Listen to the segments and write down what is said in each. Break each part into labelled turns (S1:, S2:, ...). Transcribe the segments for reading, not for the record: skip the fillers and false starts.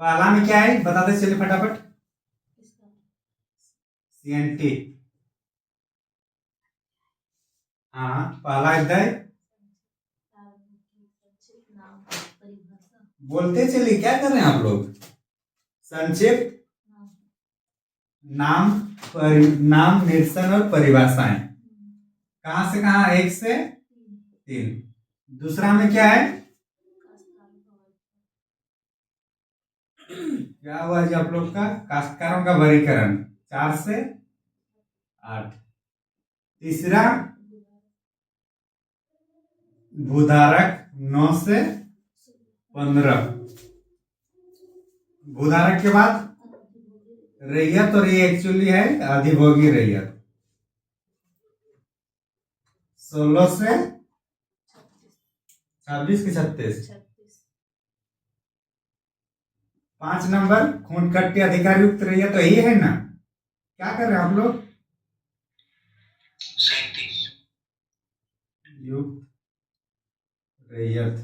S1: पहला में क्या है बताते चलिए फटाफट। CNT। हाँ पहला अध्याय बोलते चलिए, क्या कर रहे हैं आप लोग। संक्षिप्त नाम नाम निरसन और परिभाषाएं। कहां से कहां, 1 से 3। दूसरा में क्या है, क्या हुआ जी आप लोग का, काश्तकारों का वर्गीकरण 4 से 8। तीसरा भूधारक 9 से 15। भूधारक के बाद रैयत, और ये एक्चुअली है अधिभोगी रैयत 16 से 26 की 36। 5 नंबर खूंटकट्टी अधिकार युक्त रैयत, तो यही है ना। क्या कर रहे हैं आप लोग, 37 युक्त रैयत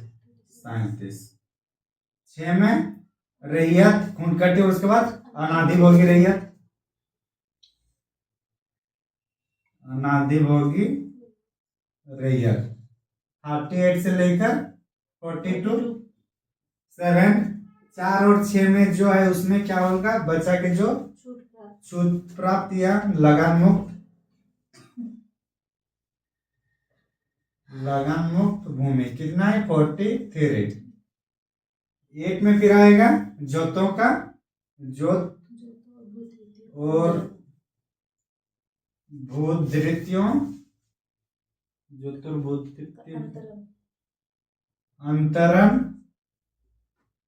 S1: 37। 6 में रैयत खूंटकट्टी, और उसके बाद अनाधिभोगी रैयत, अनाधिभोगी रैयत 38 से लेकर 42। 7 4 और 6 में जो है उसमें क्या होगा, बच्चा के जो छूट प्राप्त या लगान मुक्त भूमि कितना है, 43। 8 में फिर आएगा जोतों का, जोत और भूधृतियों, अंतरण,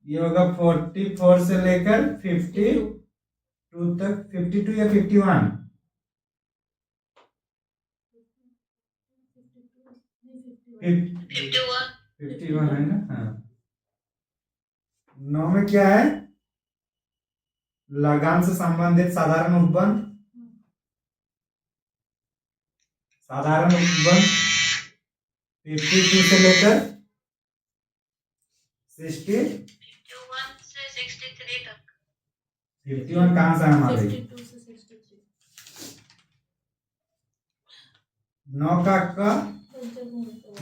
S1: ये होगा 44 से लेकर 52 तक। 52 या 51, 51 है ना। हाँ 9 में क्या है, लगान से संबंधित साधारण उपबंध, साधारण उपबंध 52 से लेकर 60। 51 कहां से हमारे, 9 का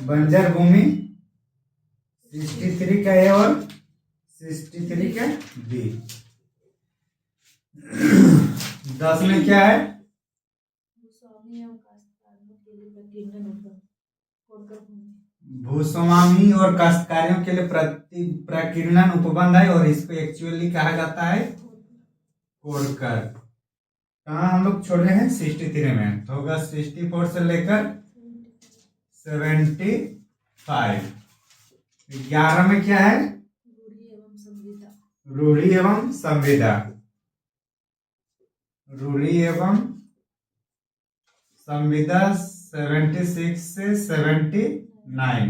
S1: बंजर भूमि, 63 का ए और 63 का बी। 10 में क्या है, भूस्वामी और काश्तकारियों के लिए प्रकीर्णन उपबंध है, और इसको एक्चुअली कहा जाता है कोडकर। कहाँ हम लोग छोड़ रहे हैं, 63 में, तो होगा 64 से लेकर 75। 11 में क्या है, रूढ़ि एवं संविदा, रूढ़ि एवं संविदा 76 से 79।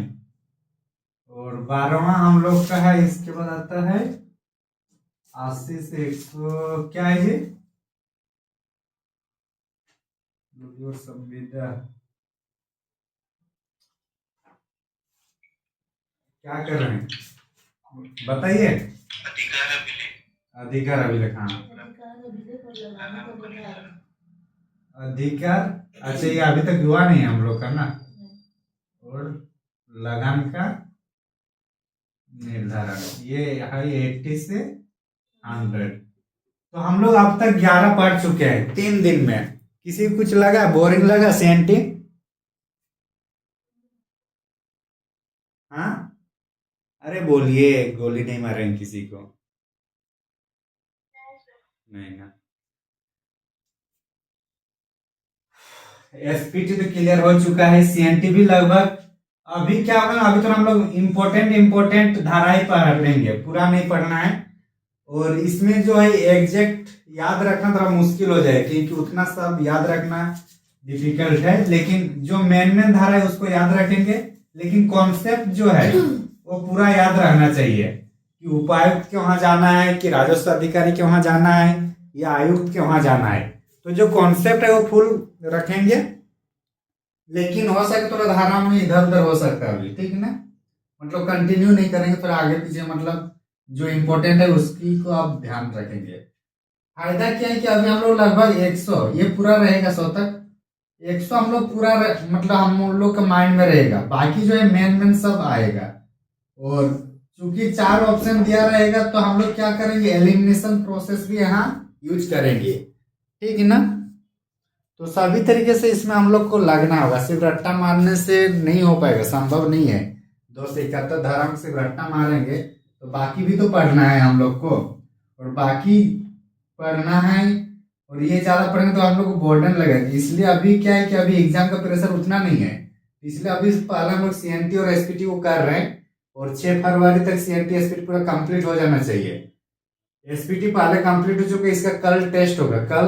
S1: और 12वां हम लोग का है, इसके बाद आता है 80 से 100, क्या है ये, और संविदा क्या कर रहे हैं बताइए, अधिकार अभिलेख। हाँ अधिकार, अच्छा ये अभी तक हुआ नहीं हम लोग का ना। और लगान का निर्धारण, ये है 80 से 100। तो हम लोग अब तक 11 पढ़ चुके हैं 3 दिन में। किसी को कुछ लगा, बोरिंग लगा CNT? हाँ अरे बोलिए, गोली नहीं मारेंगे किसी को, नहीं ना। SPT तो क्लियर हो चुका है, CNT भी लगभग। अभी क्या होगा ना, अभी तो हम लोग इम्पोर्टेंट धाराएं पढ़ लेंगे, पूरा नहीं पढ़ना है। और इसमें जो है एग्जैक्ट याद रखना थोड़ा मुश्किल हो जाए, क्योंकि उतना सब याद रखना डिफिकल्ट है। लेकिन जो मेन धारा है उसको याद रखेंगे, लेकिन कॉन्सेप्ट जो है वो पूरा याद रहना चाहिए कि उपायुक्त के वहां जाना है, कि राजस्व अधिकारी के वहां जाना है, या आयुक्त के वहां जाना है। तो जो कॉन्सेप्ट है वो फुल रखेंगे, लेकिन हो सके थोड़ा धारा में इधर उधर हो सकता है अभी, ठीक है ना। मतलब कंटिन्यू नहीं करेंगे, फिर आगे पीछे मतलब जो इम्पोर्टेंट है उसकी को आप ध्यान रखेंगे। फायदा क्या है कि अभी हम लोग लगभग 100 ये पूरा रहेगा 100 तक, 100 हम लोग पूरा मतलब हम लोग का माइंड में रहेगा, बाकी जो है मेन मेन सब आएगा। और चूंकि 4 ऑप्शन दिया रहेगा तो हम लोग क्या करेंगे, एलिमिनेशन प्रोसेस भी यहाँ यूज करेंगे, ठीक है ना। तो सभी तरीके से इसमें हम लोग को लगना होगा, सिर्फ रट्टा मारने से नहीं हो पाएगा, संभव नहीं है। 271 धारा में सिर्फ रट्टा मारेंगे तो बाकी भी तो पढ़ना है हम लोग को, और बाकी पढ़ना है, और ये ज्यादा पढ़ेंगे तो हम लोग को बोर्डन लगेगा। इसलिए अभी क्या है कि अभी एग्जाम का प्रेशर उतना नहीं है, इसलिए अभी पहले हम लोग सीएनटी और एसपीटी को कर रहे हैं, और 6 फरवरी तक सीएनटी एसपीटी पूरा कंप्लीट हो जाना चाहिए। एसपीटी पहले कंप्लीट हो चुका है, इसका कल टेस्ट होगा, कल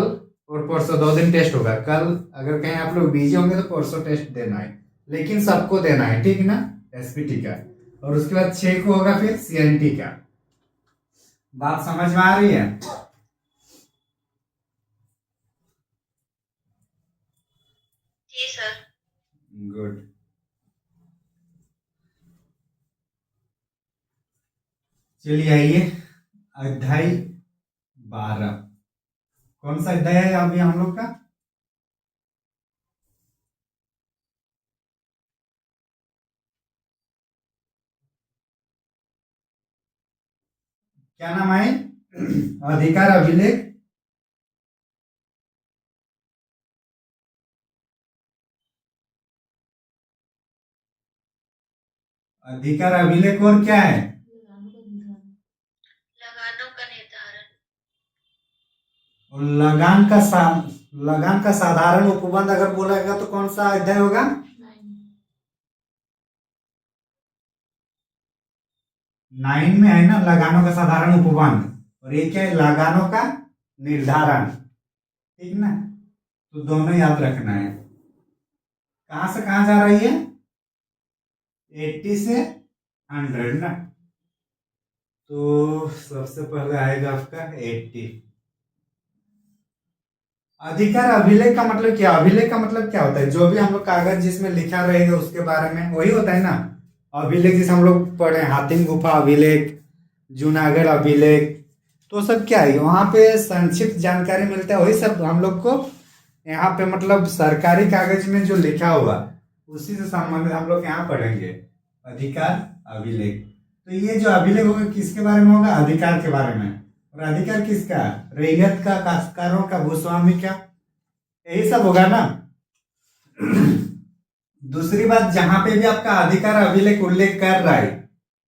S1: और परसों 2 दिन टेस्ट होगा। कल अगर कहीं आप लोग बिजी होंगे तो परसों टेस्ट देना है, लेकिन सबको देना है, ठीक है ना, एसपीटी का। और उसके बाद 6 को होगा फिर सीएनटी का। बात समझ में आ रही है?
S2: जी सर।
S1: गुड। चलिए आइए, अध्याय 12। कौन सा अध्याय है अभी हम लोग का? क्या नाम है? अधिकार अभिलेख। अधिकार अभिलेख और क्या है?
S2: लगानों का निर्धारण।
S1: और लगान का साधारण उपबंध अगर बोला गया तो कौन सा अध्याय होगा? 9 में है ना, लगानों का साधारण उपबंध। और ये क्या है? लगानों का निर्धारण, ठीक ना। तो दोनों याद रखना है। कहां से कहां जा रही है? 80 से 100 ना। तो सबसे पहले आएगा आपका 80। अधिकार अभिलेख का मतलब क्या? अभिलेख का मतलब क्या होता है? जो भी हम लोग कागज जिसमें लिखा रहेगा उसके बारे में वही होता है ना अभिलेख। जैसे हम लोग पढ़े हातिम गुफा अभिलेख, जूनागढ़ अभिलेख, तो सब क्या है, वहां पे संक्षिप्त जानकारी मिलता है, वही सब हम लोग को यहाँ पे मतलब सरकारी कागज में जो लिखा हुआ उसी से संबंधित हम लोग यहाँ पढ़ेंगे अधिकार अभिलेख। तो ये जो अभिलेख होगा किसके बारे में होगा? अधिकार के बारे में। और अधिकार किसका? रैयत का, काश्तकारों का, भूस्वामी का, यही सब होगा ना। दूसरी बात, जहां पे भी आपका अधिकार अभिलेख उल्लेख कर रहा है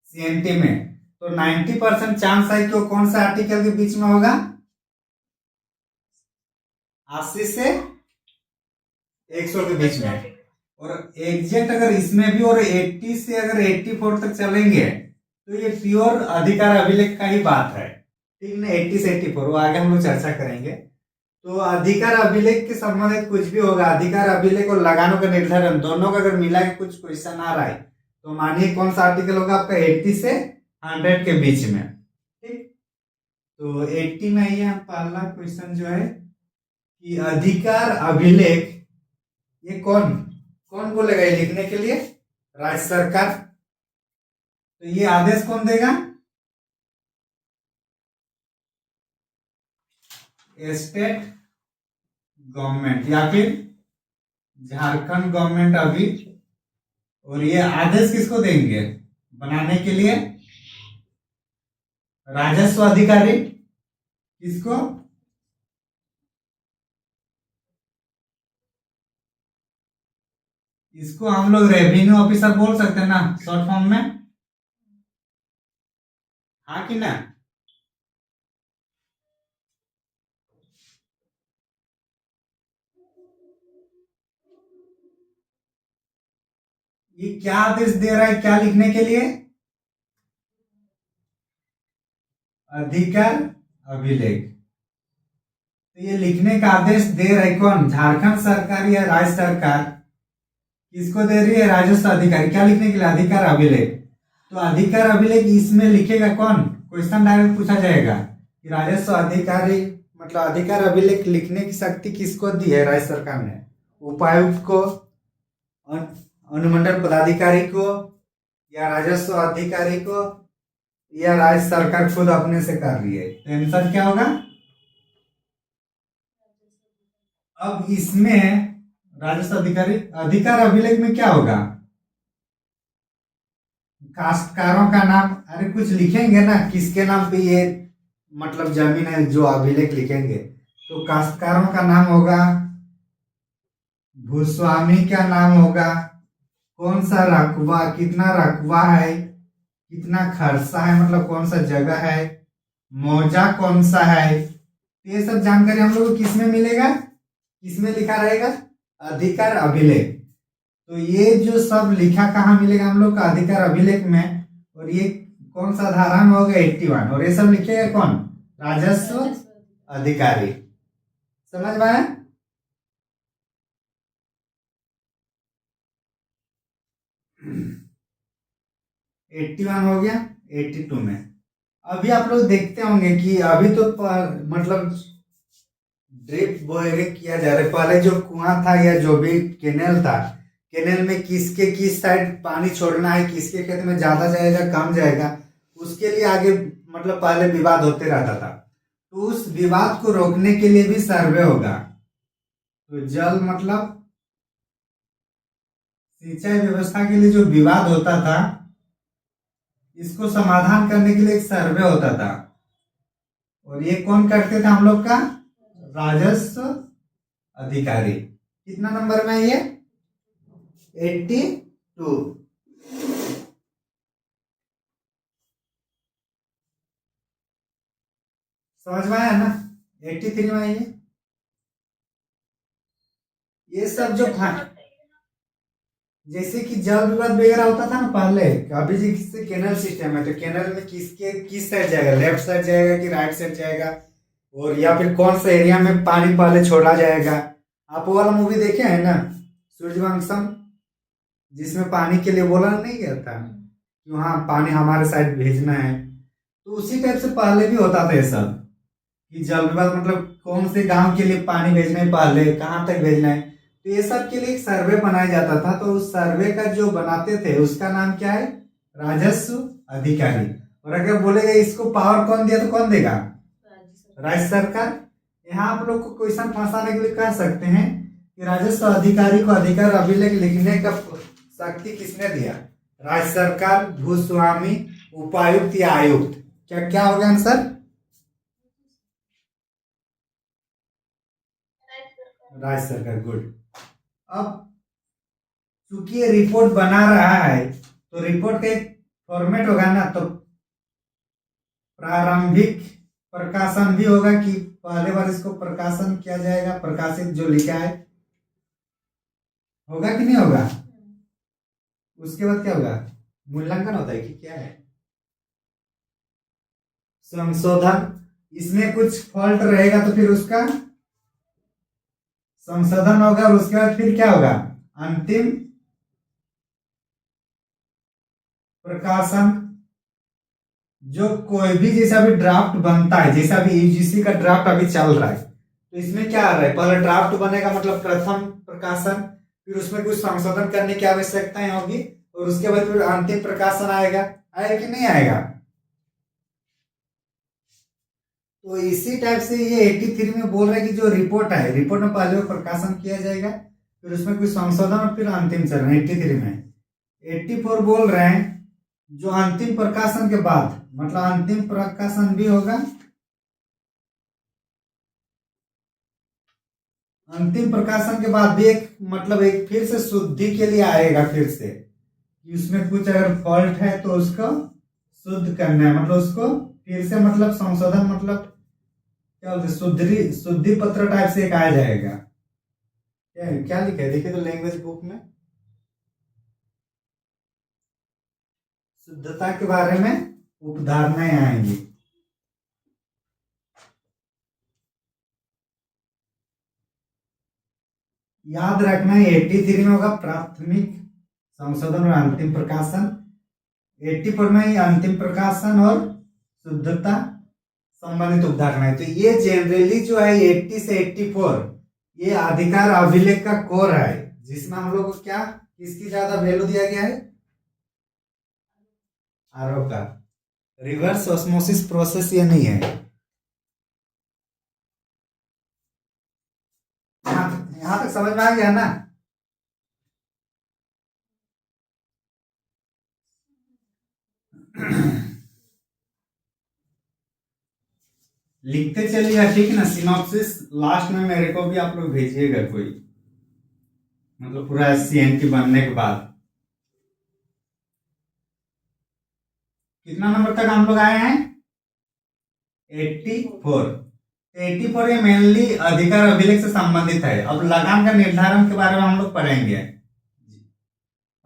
S1: सीएनटी में, तो 90% चांस है कि वो कौन सा आर्टिकल के बीच में होगा? 80 से 100 के बीच में। और एग्जैक्ट अगर इसमें भी और 80 से अगर 84 तक चलेंगे तो ये प्योर अधिकार अभिलेख का ही बात है, ठीक ना। 80 से 84 वो आगे हम लोग चर्चा करेंगे। तो अधिकार अभिलेख के संबंधित कुछ भी होगा, अधिकार अभिलेख और लगानों का निर्धारण दोनों का अगर मिला के कुछ क्वेश्चन आ रहा है तो मानिए कौन सा आर्टिकल होगा आपका? 80 से 100 के बीच में, ठीक। तो 80 में ये पहला क्वेश्चन जो है कि अधिकार अभिलेख, ये कौन कौन बोलेगा ये लिखने के लिए? राज्य सरकार। तो ये आदेश कौन देगा? स्टेट गवर्नमेंट या फिर झारखंड गवर्नमेंट अभी। और ये आदेश किसको देंगे बनाने के लिए? राजस्व अधिकारी। किसको? इसको हम लोग रेवेन्यू ऑफिसर बोल सकते हैं ना शॉर्ट फॉर्म में, हाँ कि ना। ये क्या आदेश दे रहा है, क्या लिखने के लिए? अधिकार अभिलेख। तो ये लिखने का आदेश दे रहा है कौन? झारखंड सरकार या राज्य सरकार। किसको दे रही है? राजस्व अधिकारी। क्या लिखने के लिए? अधिकार अभिलेख। तो अधिकार अभिलेख इसमें लिखेगा कौन? क्वेश्चन डायरेक्ट पूछा जाएगा कि राजस्व अधिकारी मतलब अधिकार अभिलेख लिखने की शक्ति किसको दी है राज्य सरकार ने? उपायुक्त को, अनुमंडल पदाधिकारी को, या राजस्व अधिकारी को, या राज्य सरकार खुद अपने से कर रही है, तो आंसर क्या होगा? अब इसमें राजस्व अधिकारी अधिकार अभिलेख में क्या होगा? काश्तकारों का नाम, अरे कुछ लिखेंगे ना किसके नाम पे ये मतलब जमीन है, जो अभिलेख लिखेंगे तो काश्तकारों का नाम होगा, भूस्वामी का नाम होगा, कौन सा रकबा, कितना रकबा है, कितना खर्चा है, मतलब कौन सा जगह है, मौजा कौन सा है, तो ये सब जानकारी हम लोग को किस में मिलेगा, किस में लिखा रहेगा? अधिकार अभिलेख। तो ये जो सब लिखा कहाँ मिलेगा हम लोग का? अधिकार अभिलेख में। और ये कौन सा धारा में होगा? 81। और ये सब लिखेगा कौन? राजस्व अधिकारी। समझ में आया? एट्टी वन हो गया। 82 में अभी आप लोग देखते होंगे कि अभी तो मतलब ड्रिप वगैरह किया जा रहा है। पहले जो कुआं था या जो भी केनेल था, केनेल में किसके किस साइड पानी छोड़ना है, किसके खेत में ज्यादा जाएगा कम जाएगा, उसके लिए आगे मतलब पहले विवाद होते रहता था। तो उस विवाद को रोकने के लिए भी सर्वे होगा। तो जल मतलब सिंचाई व्यवस्था के लिए जो विवाद होता था, इसको समाधान करने के लिए एक सर्वे होता था। और ये कौन करते थे हम लोग का? राजस्व अधिकारी। कितना नंबर में है ये? 82। समझ में आया ना? 83 में है ये सब जो था। जैसे कि जल विवाद वगैरह होता था ना पहले, अभी जैसे केनल सिस्टम है, तो केनल में किसके किस साइड जाएगा, लेफ्ट साइड जाएगा कि राइट साइड जाएगा, और या फिर कौन सा एरिया में पानी पहले छोड़ा जाएगा। आप वो वाला मूवी देखे हैं ना, सूर्यवंशम, जिसमें पानी के लिए बोला नहीं गया था कि वहाँ पानी हमारे साइड भेजना है। तो उसी टाइप से पहले भी होता था ये सब, कि जल विवाद मतलब कौन से गांव के लिए पानी भेजना है, पहले कहाँ तक भेजना है। तो ये सब के लिए एक सर्वे बनाया जाता था। तो उस सर्वे का जो बनाते थे उसका नाम क्या है? राजस्व अधिकारी। और अगर बोलेगा इसको पावर कौन दिया, तो कौन देगा? राज्य सरकार। यहाँ आप लोग को क्वेश्चन फंसाने के लिए कह सकते हैं कि राजस्व अधिकारी को अधिकार अभिलेख लिखने का शक्ति किसने दिया? राज्य सरकार, भूस्वामी, उपायुक्त या आयुक्त। क्या क्या होगा आंसर? राज्य सरकार। गुड। अब चूंकि ये रिपोर्ट बना रहा है, तो रिपोर्ट का एक फॉर्मेट होगा ना, तो प्रारंभिक प्रकाशन भी होगा कि पहले बार इसको प्रकाशन किया जाएगा, प्रकाशित जो लिखा है, होगा कि नहीं होगा? उसके बाद क्या होगा? मूल्यांकन होता है कि क्या है? संशोधन। इसमें कुछ फॉल्ट रहेगा तो फिर उसका संशोधन होगा, और उसके बाद फिर क्या होगा? अंतिम प्रकाशन। जो कोई भी जैसा भी ड्राफ्ट बनता है, जैसा भी यूजीसी का ड्राफ्ट अभी चल रहा है, तो इसमें क्या आ रहा है? पहले ड्राफ्ट बनेगा मतलब प्रथम प्रकाशन, फिर उसमें कुछ संशोधन करने की आवश्यकताएं होगी, और उसके बाद फिर अंतिम प्रकाशन आएगा। आएगा कि नहीं आएगा? तो इसी टाइप से ये 83 में बोल रहा है कि जो रिपोर्ट है, रिपोर्ट में पहले वो प्रकाशन किया जाएगा, फिर उसमें कुछ संशोधन, और फिर अंतिम चरण 83 में। 84 बोल रहे हैं जो अंतिम प्रकाशन के बाद, मतलब अंतिम प्रकाशन भी होगा, अंतिम प्रकाशन के बाद भी एक मतलब एक फिर से शुद्धि के लिए आएगा, फिर से कि उसमें कुछ अगर फॉल्ट है तो उसको शुद्ध करना है, मतलब उसको फिर से मतलब संशोधन, मतलब क्या बोलते, शुद्धि पत्र टाइप से एक आ जाएगा। क्या लिखा है देखिए तो लैंग्वेज बुक में, शुद्धता के बारे में उपधारणाएं आएंगी। याद रखना है 83 में होगा प्राथमिक संशोधन और अंतिम प्रकाशन, 84 में ही अंतिम प्रकाशन और शुद्धता संबंधित उपधारणा है। तो ये जनरली जो है 80 से 84 ये अधिकार अभिलेख का कोर है, जिसमें हम लोग को क्या किसकी ज्यादा वैल्यू दिया गया है? आरोप का। रिवर्स ऑस्मोसिस प्रोसेस ये नहीं है। यहाँ तक समझ में आ गया ना? लिखते चलिएगा, ठीक है ना? सिनॉप्सिस लास्ट में मेरे को भी आप लोग भेजिएगा कोई, मतलब पूरा सीएनटी बनने के बाद। कितना नंबर तक हम लोग आए हैं? 84। 84 ये मेनली अधिकार अभिलेख से संबंधित है। अब लगान का निर्धारण के बारे में हम लोग पढ़ेंगे,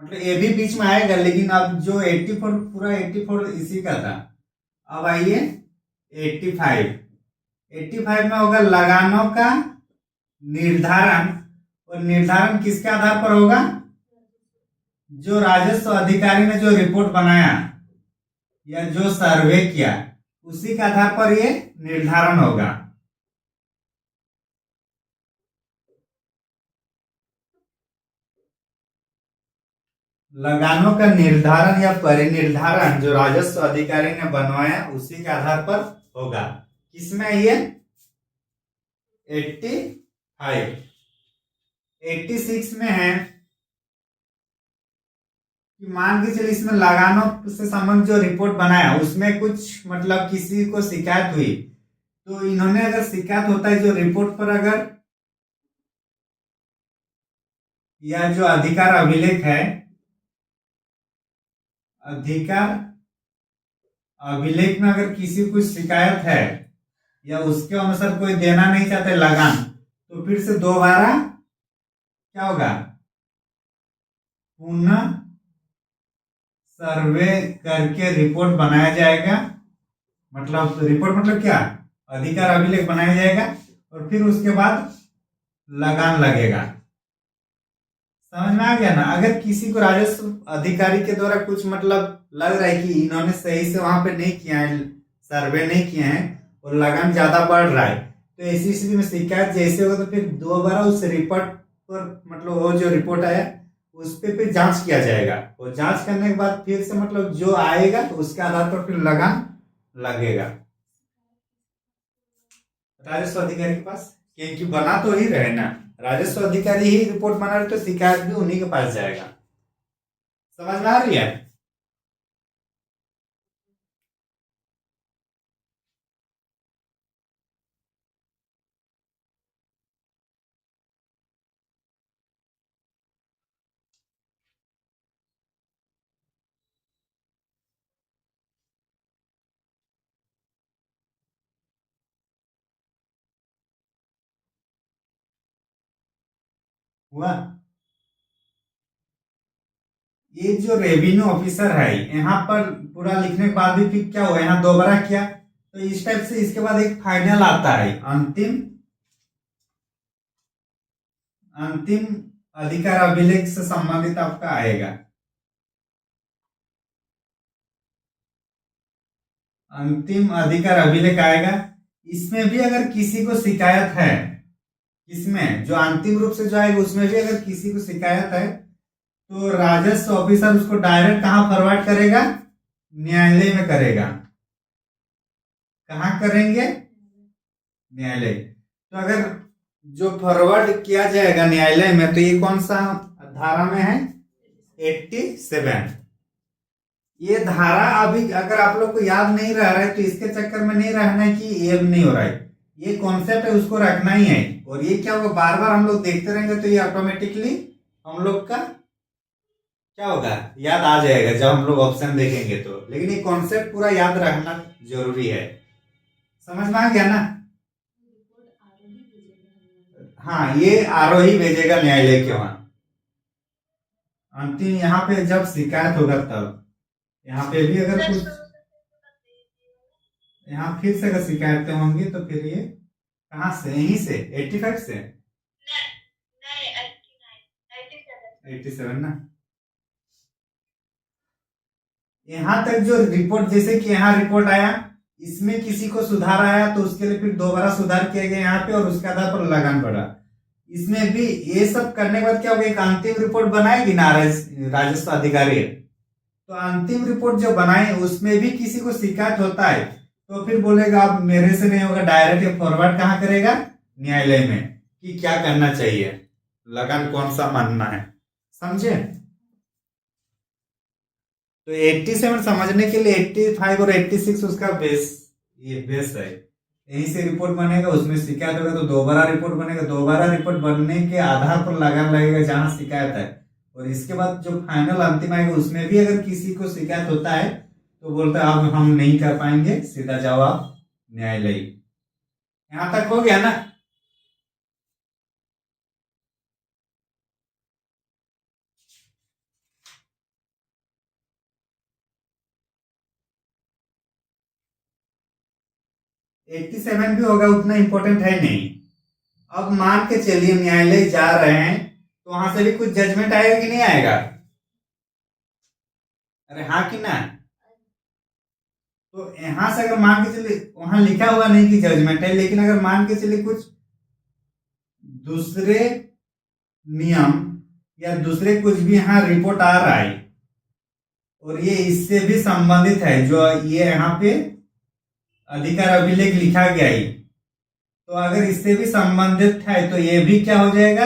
S1: मतलब ये भी बीच में आएगा, लेकिन अब जो 84 पूरा 84 इसी का था। अब आइए 85। 85 में होगा लगानों का निर्धारण, और निर्धारण किसके आधार पर होगा? जो राजस्व अधिकारी ने जो रिपोर्ट बनाया या जो सर्वे किया उसी के आधार पर ये निर्धारण होगा। लगानों का निर्धारण या परिनिर्धारण जो राजस्व अधिकारी ने बनवाया उसी के आधार पर होगा। किसमें ये? 85। 86 में है कि मान के चलिए इसमें लगानों से संबंधित जो रिपोर्ट बनाया उसमें कुछ मतलब किसी को शिकायत हुई, तो इन्होंने अगर शिकायत होता है जो रिपोर्ट पर अगर, या जो अधिकार अभिलेख है, अधिकार अभिलेख में अगर किसी को शिकायत है या उसके अनुसार कोई देना नहीं चाहते लगान, तो फिर से दोबारा क्या होगा? पुनः सर्वे करके रिपोर्ट बनाया जाएगा। मतलब रिपोर्ट मतलब क्या? अधिकार अभिलेख बनाया जाएगा और फिर उसके बाद लगान लगेगा। समझ में आ गया ना? अगर किसी को राजस्व अधिकारी के द्वारा कुछ मतलब लग रहा है कि इन्होंने सही से वहां पे नहीं किया है, सर्वे नहीं किए हैं और लगान ज्यादा बढ़ रहा है, तो ऐसी स्थिति में शिकायत जैसे होगा तो फिर दोबारा उस रिपोर्ट पर, मतलब वो जो रिपोर्ट आया उस पर फिर जांच किया जाएगा, और जांच करने के बाद फिर से मतलब जो आएगा तो उसके आधार पर फिर लगान लगेगा राजस्व अधिकारी के पास, क्योंकि बना तो ही रहे ना, राजस्व अधिकारी ही रिपोर्ट बना रहे तो शिकायत भी उन्हीं के पास जाएगा। समझ में आ रही है? हुआ? ये जो रेवेन्यू ऑफिसर है यहाँ पर पूरा लिखने के बाद भी फिर क्या हुआ, यहाँ दोबारा किया, तो इस टाइप से इसके बाद एक फाइनल आता है, अंतिम अंतिम अधिकार अभिलेख से संबंधित आपका आएगा। अंतिम अधिकार अभिलेख आएगा। इसमें भी अगर किसी को शिकायत है, इसमें जो अंतिम रूप से जो आएगा उसमें भी अगर किसी को शिकायत है तो राजस्व ऑफिसर उसको डायरेक्ट कहां फॉरवर्ड करेगा? न्यायालय में करेगा। कहां करेंगे? न्यायालय। तो अगर जो फॉरवर्ड किया जाएगा न्यायालय में, तो ये कौन सा धारा में है? 87। ये धारा अभी अगर आप लोग को याद नहीं रह रहा है तो इसके चक्कर में नहीं रहना है कि ये नहीं हो रहा है, ये कॉन्सेप्ट है उसको रखना ही है। और ये क्या होगा, बार बार हम लोग देखते रहेंगे तो ये ऑटोमेटिकली हम लोग का क्या होगा, याद आ जाएगा जब हम लोग ऑप्शन देखेंगे तो। लेकिन ये कॉन्सेप्ट पूरा याद रखना जरूरी है। समझ में आ गया ना? हाँ, ये आरोही भेजेगा न्यायालय के वहां। अंतिम यहाँ पे जब शिकायत होगा तब, यहाँ पे भी अगर कुछ, यहाँ फिर से अगर शिकायतें होंगी तो फिर ये कहाँ से? यहीं से 85 से 87 ना। यहाँ तक जो रिपोर्ट, जैसे कि यहाँ रिपोर्ट आया, इसमें किसी को सुधार आया तो उसके लिए फिर दोबारा सुधार किया गया यहाँ पे और उसके आधार पर लगान बढ़ा। इसमें भी ये सब करने के बाद क्या होगा, एक अंतिम रिपोर्ट बनाएगी ना राजस्व अधिकारी, तो अंतिम रिपोर्ट जो बनाए उसमें भी किसी को शिकायत होता है तो फिर बोलेगा अब मेरे से नहीं होगा, डायरेक्ट फॉरवर्ड कहाँ करेगा, न्यायालय में, कि क्या करना चाहिए, लगान कौन सा मानना है। समझे? तो 87 समझने के लिए 85 और 86 उसका बेस, ये बेस है। यहीं से रिपोर्ट बनेगा, उसमें शिकायत होगा तो दोबारा रिपोर्ट बनेगा, दोबारा रिपोर्ट बनने के आधार पर लगान लगेगा जहां शिकायत है, और इसके बाद जो फाइनल अंतिम आएगा उसमें भी अगर किसी को शिकायत होता है तो बोलता है अब हम नहीं कर पाएंगे, सीधा जाओ आप न्यायालय। यहां तक हो गया ना? एट्टी सेवन भी होगा, उतना इंपॉर्टेंट है नहीं। अब मान के चलिए न्यायालय जा रहे हैं तो वहां से भी कुछ जजमेंट आएगा कि नहीं आएगा? अरे हाँ कि ना? तो यहां से अगर मान के चलिए, वहां लिखा हुआ नहीं कि जजमेंट है, लेकिन अगर मान के चलिए कुछ दूसरे नियम या दूसरे कुछ भी यहाँ रिपोर्ट आ रहा है और ये इससे भी संबंधित है, जो ये यहाँ पे अधिकार अभिलेख लिखा गया है, तो अगर इससे भी संबंधित है तो ये भी क्या हो जाएगा,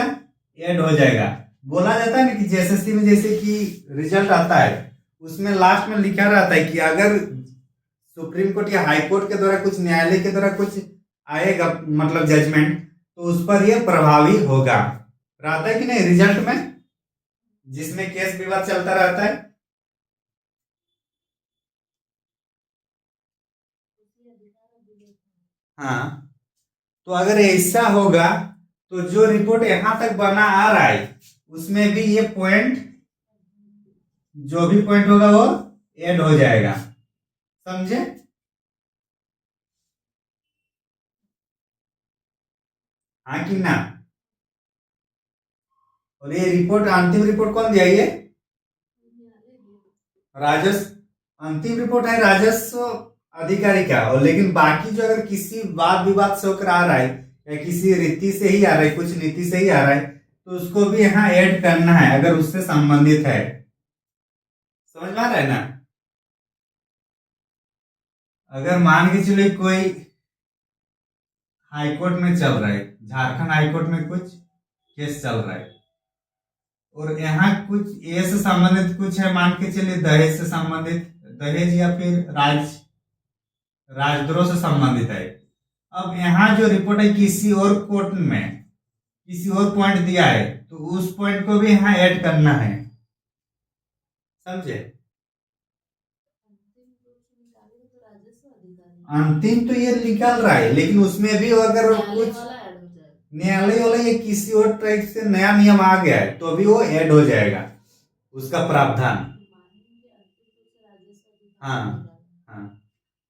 S1: ऐड हो जाएगा। बोला जाता है ना कि जेएसएससी में जैसे कि रिजल्ट आता है उसमें लास्ट में लिखा रहता है कि अगर सुप्रीम कोर्ट या हाई कोर्ट के द्वारा कुछ, न्यायालय के द्वारा कुछ आएगा मतलब जजमेंट, तो उस पर यह प्रभावी होगा। रहता है कि नहीं रिजल्ट में, जिसमें केस विवाद चलता रहता है। हाँ, तो अगर ऐसा होगा तो जो रिपोर्ट यहां तक बना आ रहा है उसमें भी ये पॉइंट, जो भी पॉइंट होगा वो ऐड हो जाएगा। समझे? हाँ कि ना? और ये रिपोर्ट, अंतिम रिपोर्ट कौन दिया? ये राजस्व, अंतिम रिपोर्ट है राजस्व अधिकारी का। और लेकिन बाकी जो अगर किसी वाद विवाद से होकर आ रहा है या किसी रीति से ही आ रहा है, कुछ नीति से ही आ रहा है, तो उसको भी यहाँ ऐड करना है अगर उससे संबंधित है। समझ में आ रहा है ना? अगर मान के चलिए कोई हाईकोर्ट में चल रहा है, झारखंड हाईकोर्ट में कुछ केस चल रहा है और यहाँ कुछ ए से संबंधित कुछ है, मान के चलिए दहेज से संबंधित, दहेज या फिर राजद्रोह से संबंधित है। अब यहाँ जो रिपोर्ट है किसी और कोर्ट में किसी और पॉइंट दिया है तो उस पॉइंट को भी यहाँ ऐड करना है। समझे? अंतिम तो ये निकल रहा है, लेकिन उसमें भी अगर कुछ न्यायालय वाला ये किसी और टाइप से नया नियम आ गया है तो भी वो ऐड हो जाएगा, उसका प्रावधान। हाँ हाँ,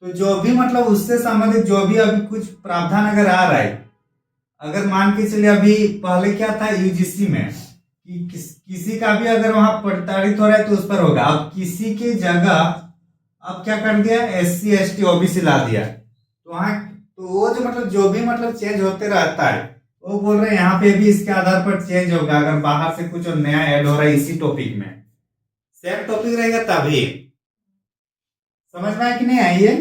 S1: तो जो भी मतलब उससे संबंधित जो भी अभी कुछ प्रावधान अगर आ रहा है, अगर मान के चलिए अभी पहले क्या था यूजीसी में कि किसी का भी अगर वहां प्रताड़ित हो रहा है तो उस पर होगा। अब किसी की जगह अब क्या कर दिया, एससी एसटी ओबीसी ला दिया, तो वहां तो वो जो मतलब जो भी मतलब चेंज होते रहता है, वो बोल रहे हैं यहाँ पे भी इसके आधार पर चेंज होगा अगर बाहर से कुछ नया ऐड हो रहा है इसी टॉपिक में। सेम टॉपिक रहेगा तभी। समझ में आया कि नहीं आई? ये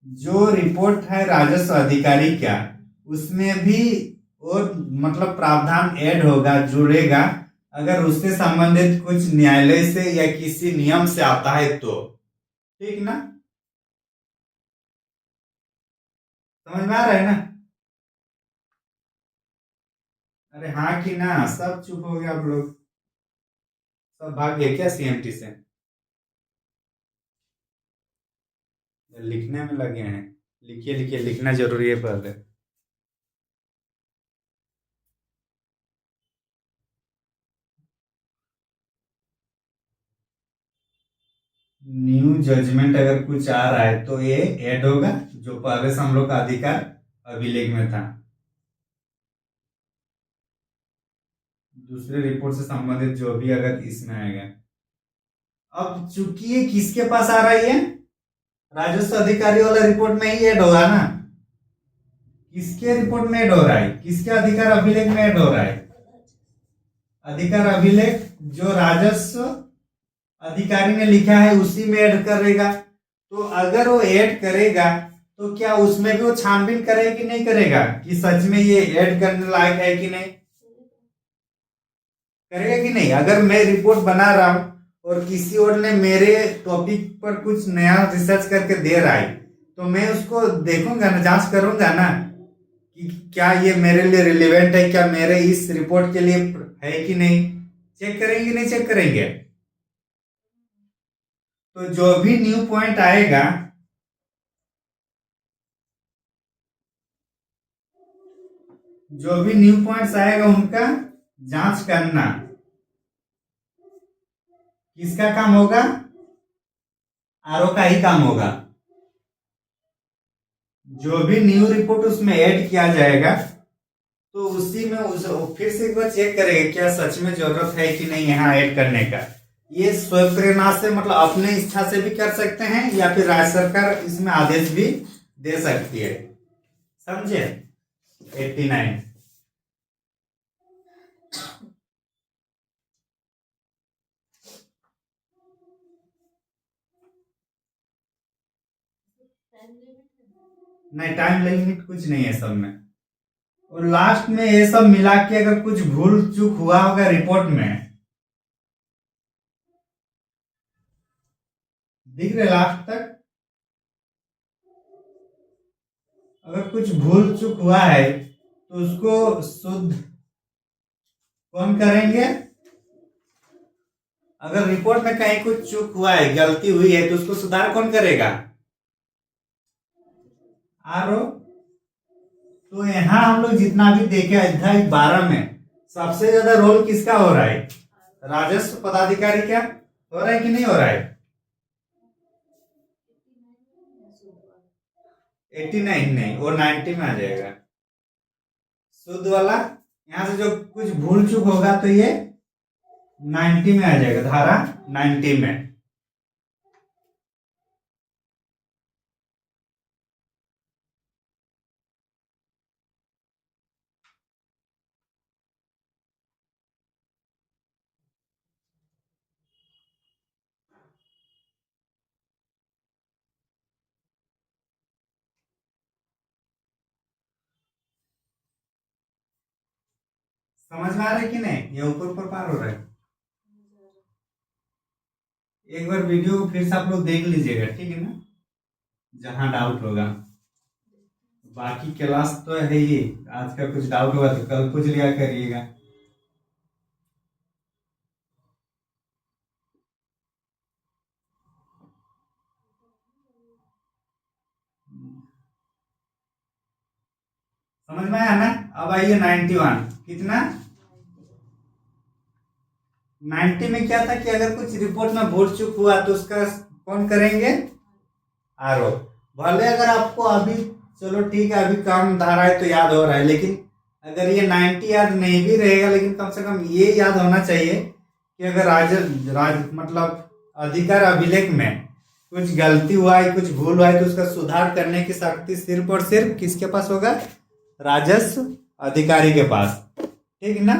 S1: जो रिपोर्ट है राजस्व अधिकारी का, उसमें भी और मतलब प्रावधान ऐड होगा, जुड़ेगा अगर उससे संबंधित कुछ न्यायालय से या किसी नियम से आता है तो। ठीक ना? समझ में आ रहा है ना? अरे हाँ कि ना? सब चुप हो गया आप लोग, सब भाग गए क्या सीएमटी से? लिखने में लगे हैं? लिखिए लिखिए, लिखना जरूरी है पहले। न्यू जजमेंट अगर कुछ आ रहा है तो ये ऐड होगा, जो पहले से हम लोग का अधिकार अभिलेख में था। दूसरे रिपोर्ट से संबंधित जो भी अगर इसमें आएगा, अब चूंकि ये किसके पास आ रहा है, राजस्व अधिकारी वाला रिपोर्ट में ही ऐड होगा ना। किसके रिपोर्ट में ऐड हो रहा है, किसके अधिकार अभिलेख में ऐड हो रहा है? अधिकार अभिलेख जो राजस्व अधिकारी ने लिखा है उसी में ऐड करेगा। तो अगर वो ऐड करेगा तो क्या उसमें भी वो छानबीन करेगा कि नहीं करेगा कि सच में ये ऐड करने लायक है कि नहीं? करेगा कि नहीं? अगर मैं रिपोर्ट बना रहा हूं और किसी और ने मेरे टॉपिक पर कुछ नया रिसर्च करके दे रहा है तो मैं उसको देखूंगा ना, जांच करूंगा ना कि क्या ये मेरे लिए रिलेवेंट है, क्या मेरे इस रिपोर्ट के लिए है कि नहीं। चेक करेंगे नहीं चेक करेंगे? तो जो भी न्यू पॉइंट आएगा, जो भी न्यू पॉइंट्स आएगा उनका जांच करना किसका काम होगा? आरओ का ही काम होगा। जो भी न्यू रिपोर्ट उसमें ऐड किया जाएगा तो उसी में फिर से एक बार चेक करेगा क्या सच में जरूरत है कि नहीं यहाँ ऐड करने का। ये स्वयं प्रेरणा से मतलब अपने इच्छा से भी कर सकते हैं या फिर राज्य सरकार इसमें आदेश भी दे सकती है। समझे? 89। नहीं, टाइम लिमिट कुछ नहीं है सब में। और लास्ट में ये सब मिला के अगर कुछ भूल चूक हुआ होगा रिपोर्ट में, दिख रहे लास्ट तक, अगर कुछ भूल चूक हुआ है तो उसको शुद्ध कौन करेंगे? अगर रिपोर्ट में कहीं कुछ चूक हुआ है, गलती हुई है तो उसको सुधार कौन करेगा? आरओ। तो यहां हम लोग जितना भी देखे अध्याय 12 में सबसे ज्यादा रोल किसका हो रहा है? राजस्व पदाधिकारी क्या हो रहा है कि नहीं हो रहा है? 89 नहीं, वो 90 में आ जाएगा शुद्ध वाला। यहां से जो कुछ भूल चूक होगा तो ये 90 में आ जाएगा, धारा 90 में। समझ में आ रहा है कि नहीं? ये ऊपर ऊपर पार हो रहा है। एक बार वीडियो को फिर से आप लोग देख लीजिएगा, ठीक है ना, जहां डाउट होगा। बाकी क्लास तो है ही, आज का कुछ डाउट होगा तो कल कुछ लिया करिएगा। समझ में आया ना? अब आइए 91। कितना? 90 में क्या था कि अगर कुछ रिपोर्ट में भूल चूक हुआ तो उसका कौन करेंगे? आरओ। भले अगर आपको अभी, चलो ठीक है, अभी कम धारा है तो याद हो रहा है, लेकिन अगर ये 90 याद नहीं भी रहेगा लेकिन कम से कम ये याद होना चाहिए कि अगर मतलब अधिकार अभिलेख में कुछ गलती हुआ है, कुछ भूल हुआ है तो उसका सुधार करने की शक्ति सिर्फ और सिर्फ किसके पास होगा? राजस्व अधिकारी के पास। ठीक है ना?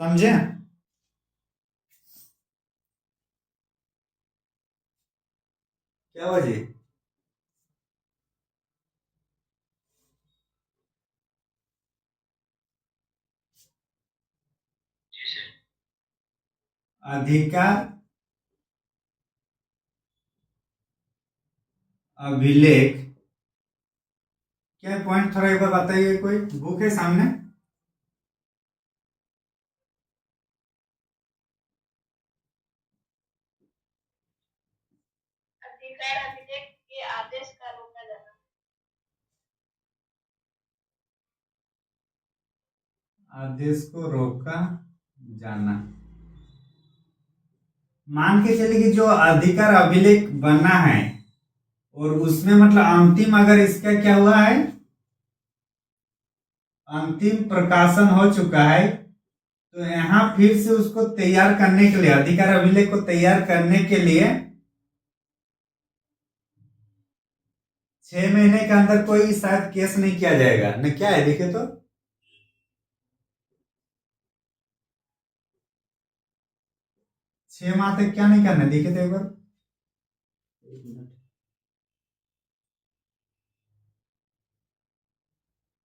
S1: समझे? क्या वजह? अधिकार अभिलेख क्या पॉइंट, थोड़ा एक बार बताइए, कोई बुक है सामने?
S2: अधिकार अभिलेख के आदेश का रोका जाना।
S1: आदेश को रोका जाना। मान के चलिए कि जो अधिकार अभिलेख बना है और उसमें मतलब अंतिम अगर इसका क्या हुआ है, अंतिम प्रकाशन हो चुका है, तो यहां फिर से उसको तैयार करने के लिए, अधिकार अभिलेख को तैयार करने के लिए 6 महीने के अंदर कोई शायद केस नहीं किया जाएगा न, क्या है देखिए तो। 6 माह तक क्या नहीं करना, देखिए तो एक बार। एक मिनट।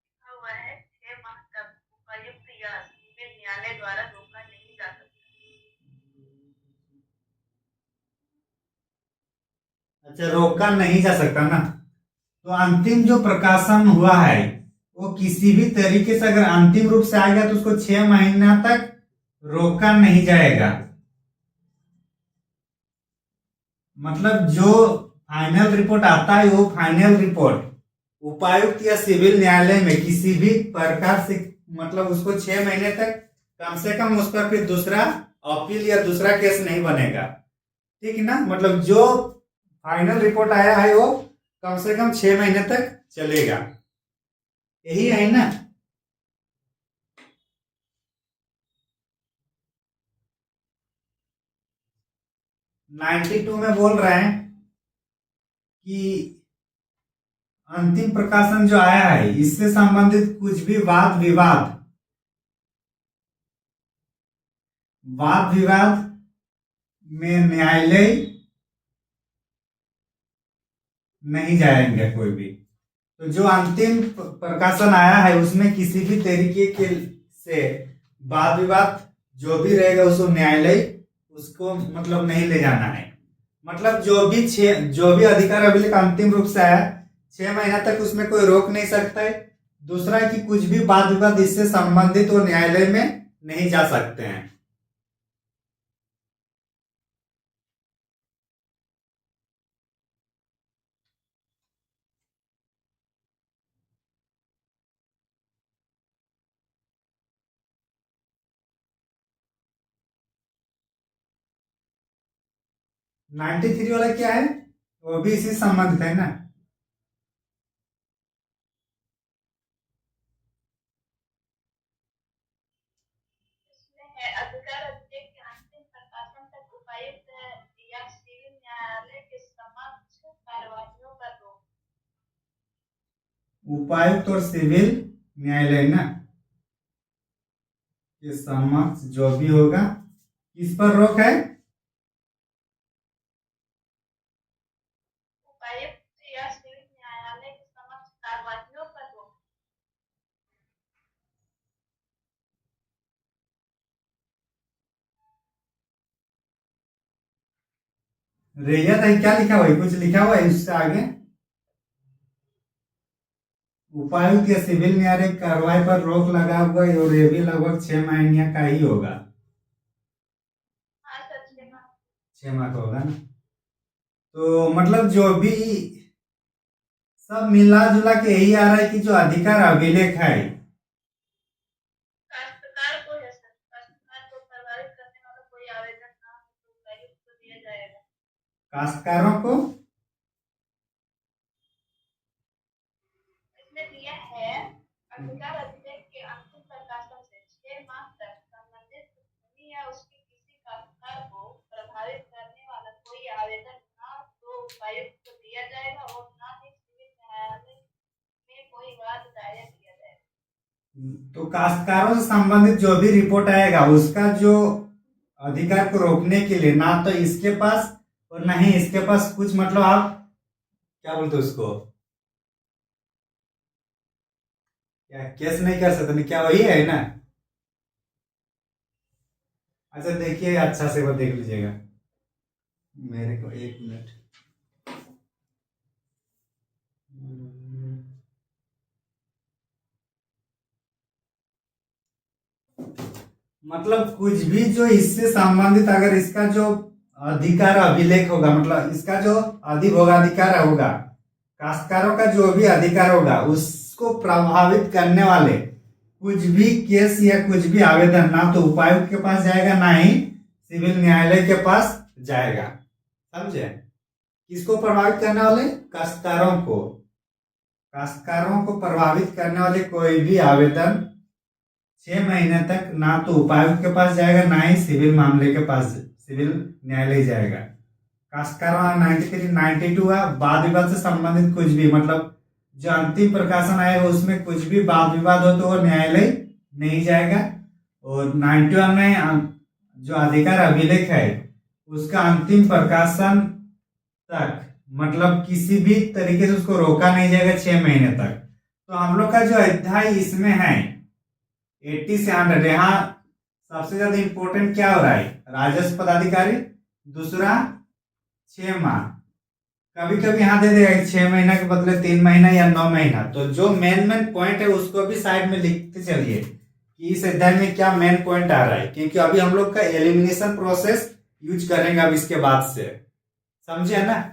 S2: लिखा हुआ है 6 माह तक उपायुक्त या सिविल न्यायालय द्वारा रोका नहीं जा सकता।
S1: अच्छा, रोका नहीं जा सकता ना। तो अंतिम जो प्रकाशन हुआ है वो किसी भी तरीके से अगर अंतिम रूप से आ गया तो उसको 6 महीना तक रोका नहीं जाएगा। मतलब जो फाइनल रिपोर्ट आता है वो फाइनल रिपोर्ट उपायुक्त या सिविल न्यायालय में किसी भी प्रकार से, मतलब उसको 6 महीने तक कम से कम उस पर फिर दूसरा अपील या दूसरा केस नहीं बनेगा। ठीक है ना, मतलब जो फाइनल रिपोर्ट आया है वो कम से कम 6 महीने तक चलेगा, यही है ना। 92 में बोल रहे हैं कि अंतिम प्रकाशन जो आया है इससे संबंधित कुछ भी वाद विवाद में न्यायालय नहीं जाएंगे कोई भी। तो जो अंतिम प्रकाशन आया है उसमें किसी भी तरीके के से वाद विवाद जो भी रहेगा उसको न्यायालय उसको मतलब नहीं ले जाना है। मतलब जो भी अधिकार अभिलेख अंतिम रूप से आया 6 महीना तक उसमें कोई रोक नहीं सकता है। दूसरा कि कुछ भी वाद विवाद इससे संबंधित वो न्यायालय में नहीं जा सकते हैं। नाइन्टी थ्री वाला क्या है, वो भी इसी से संबंधित है ना।
S2: इसमें है अधिकार अभिलेख के अंतिम प्रकाशन तक उपायुक्त या सिविल न्यायालय के समक्ष कार्यवाहियों पर रोक।
S1: उपायुक्त और सिविल न्यायालय ना के समक्ष जो भी होगा किस पर रोक है,
S2: उपायुक्त या सिविल न्यायालय के समक्ष कार्यवाहियों पर रोक।
S1: रेयत है क्या लिखा हुआ है, कुछ लिखा हुआ है इससे आगे। उपायुक्त या सिविल न्यायालय की कार्रवाई पर रोक लगा हुआ है और ये भी लगभग 6 महीने का ही होगा।
S2: हाँ सर 6 माह।
S1: 6 माह का होगा ना। तो मतलब जो भी सब मिला जुला के यही आ रहा है कि जो अधिकार अभिलेख है
S2: काश्तकार को है सर, काश्तकार को प्रभावित करने वाला कोई आवेदन ना हो तो उपायुक्त को दिया जाएगा।
S1: काश्तकारों को
S2: इसमें दिया है अधिकार अभिलेख के अंतिम प्रकाशन से 6 माह तक संबंधित भूमि या उसके किसी काश्तकार को प्रभावित करने वाला कोई आवेदन ना तो उपायुक्त को दिया जाएगा और ना ही सिविल न्यायालय में कोई वाद दायर किया जाएगा।
S1: तो काश्तकारों से संबंधित जो भी रिपोर्ट आएगा उसका जो अधिकार को रोकने के लिए ना तो इसके पास और ना ही इसके पास कुछ, मतलब आप क्या बोलते हो उसको, क्या केस नहीं कर सकते ना, क्या वही है ना। अच्छा देखिए अच्छा से वो देख लीजिएगा मेरे को, एक मिनट। मतलब कुछ भी जो इससे संबंधित अगर इसका जो अधिकार अभिलेख होगा, मतलब इसका जो अधिभोगाधिकार होगा, काश्तकारों का जो भी अधिकार होगा उसको प्रभावित करने वाले कुछ भी केस या कुछ भी आवेदन ना तो उपायुक्त के पास जाएगा ना ही सिविल न्यायालय के पास जाएगा। समझे, किसको प्रभावित करने वाले, काश्तकारों को। काश्तकारों को प्रभावित करने वाले कोई भी आवेदन 6 महीने तक ना तो उपायुक्त के पास जाएगा ना ही सिविल मामले के पास, सिविल न्यायालय जाएगा। काश्तकार वाला 93, 92 है वाद विवाद से संबंधित कुछ भी, मतलब जो अंतिम प्रकाशन आएगा उसमें कुछ भी वाद विवाद हो तो वो न्यायालय नहीं जाएगा। और 91 में जो अधिकार अभिलेख है उसका अंतिम प्रकाशन तक मतलब किसी भी तरीके से उसको रोका नहीं जाएगा 6 महीने तक। तो हम लोग का जो अध्याय इसमें है 80 से 100, यहाँ सबसे ज्यादा इंपॉर्टेंट क्या हो रहा है, राजस्व पदाधिकारी, दूसरा 6 माह, कभी कभी यहाँ दे देगा 6 महीना के बदले 3 महीना या 9 महीना। तो जो मेन मेन पॉइंट है उसको भी साइड में लिखते चलिए कि इस अध्याय में क्या मेन पॉइंट आ रहा है, क्योंकि अभी हम लोग का एलिमिनेशन प्रोसेस यूज करेंगे अब इसके बाद से, समझे ना।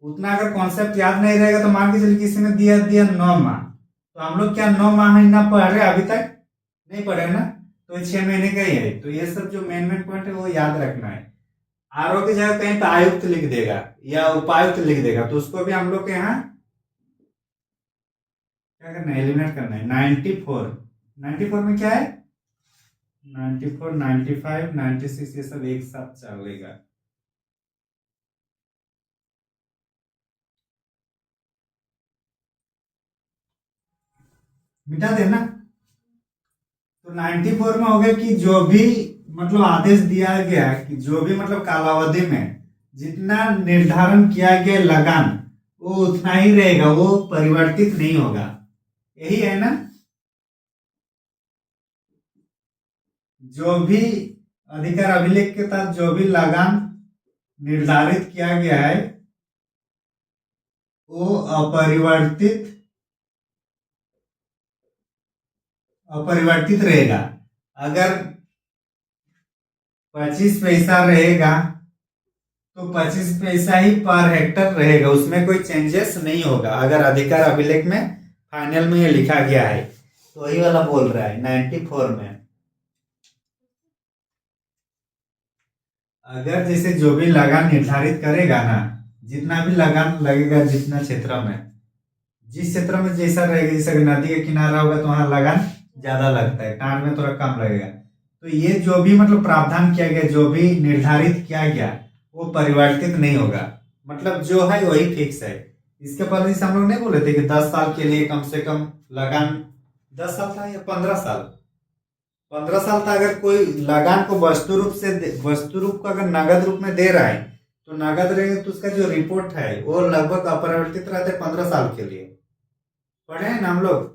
S1: उतना अगर कॉन्सेप्ट याद नहीं रहेगा तो मान के चलिए किसी ने दिया 9 माह, तो हम लोग क्या 9 महीना पढ़ रहे अभी तक नहीं पढ़े ना, तो 6 महीने का ही है। तो ये सब जो मेन मेन पॉइंट है वो याद रखना है। आरओ की जगह कहीं पे आयुक्त लिख देगा या उपायुक्त लिख देगा तो उसको भी हम लोग के यहाँ क्या करना है, एलिमिनेट करना है। 94 में क्या है, 94, 95, 96 ये सब एक साथ चलेगा। मिटा देना। तो 94 में हो गया कि जो भी मतलब आदेश दिया गया कि जो भी मतलब कालावधि में जितना निर्धारण किया गया लगान वो उतना ही रहेगा, वो परिवर्तित नहीं होगा, यही है ना। जो भी अधिकार अभिलेख के तहत जो भी लगान निर्धारित किया गया है वो अपरिवर्तित रहेगा। अगर 25 पैसा रहेगा तो 25 पैसा ही पर हेक्टर रहेगा, उसमें कोई चेंजेस नहीं होगा। अगर अधिकार अभिलेख में फाइनल में ये लिखा गया है तो वही वाला बोल रहा है 94 में। अगर जैसे जो भी लगान निर्धारित करेगा ना, जितना भी लगान लगेगा जितना क्षेत्र में, जिस क्षेत्र में जैसा रहेगा, जैसे नदी का किनारा होगा तो वहां लगान ज्यादा लगता है, टाट में थोड़ा कम लगेगा। तो ये जो भी मतलब प्रावधान किया गया, जो भी निर्धारित किया गया वो परिवर्तित नहीं होगा, मतलब जो है वही फिक्स है। इसके पहले जैसे हम लोग नहीं बोले थे कि 10 साल के लिए कम से कम लगान, 10 साल था या 15 साल, 15 साल था। अगर कोई लगान को वस्तु रूप को अगर नगद रूप में दे रहा है तो नगद रहेगा तो उसका जो रिपोर्ट है वो लगभग अपरिवर्तित रहता है 15 साल के लिए। पढ़े हैं ना हम लोग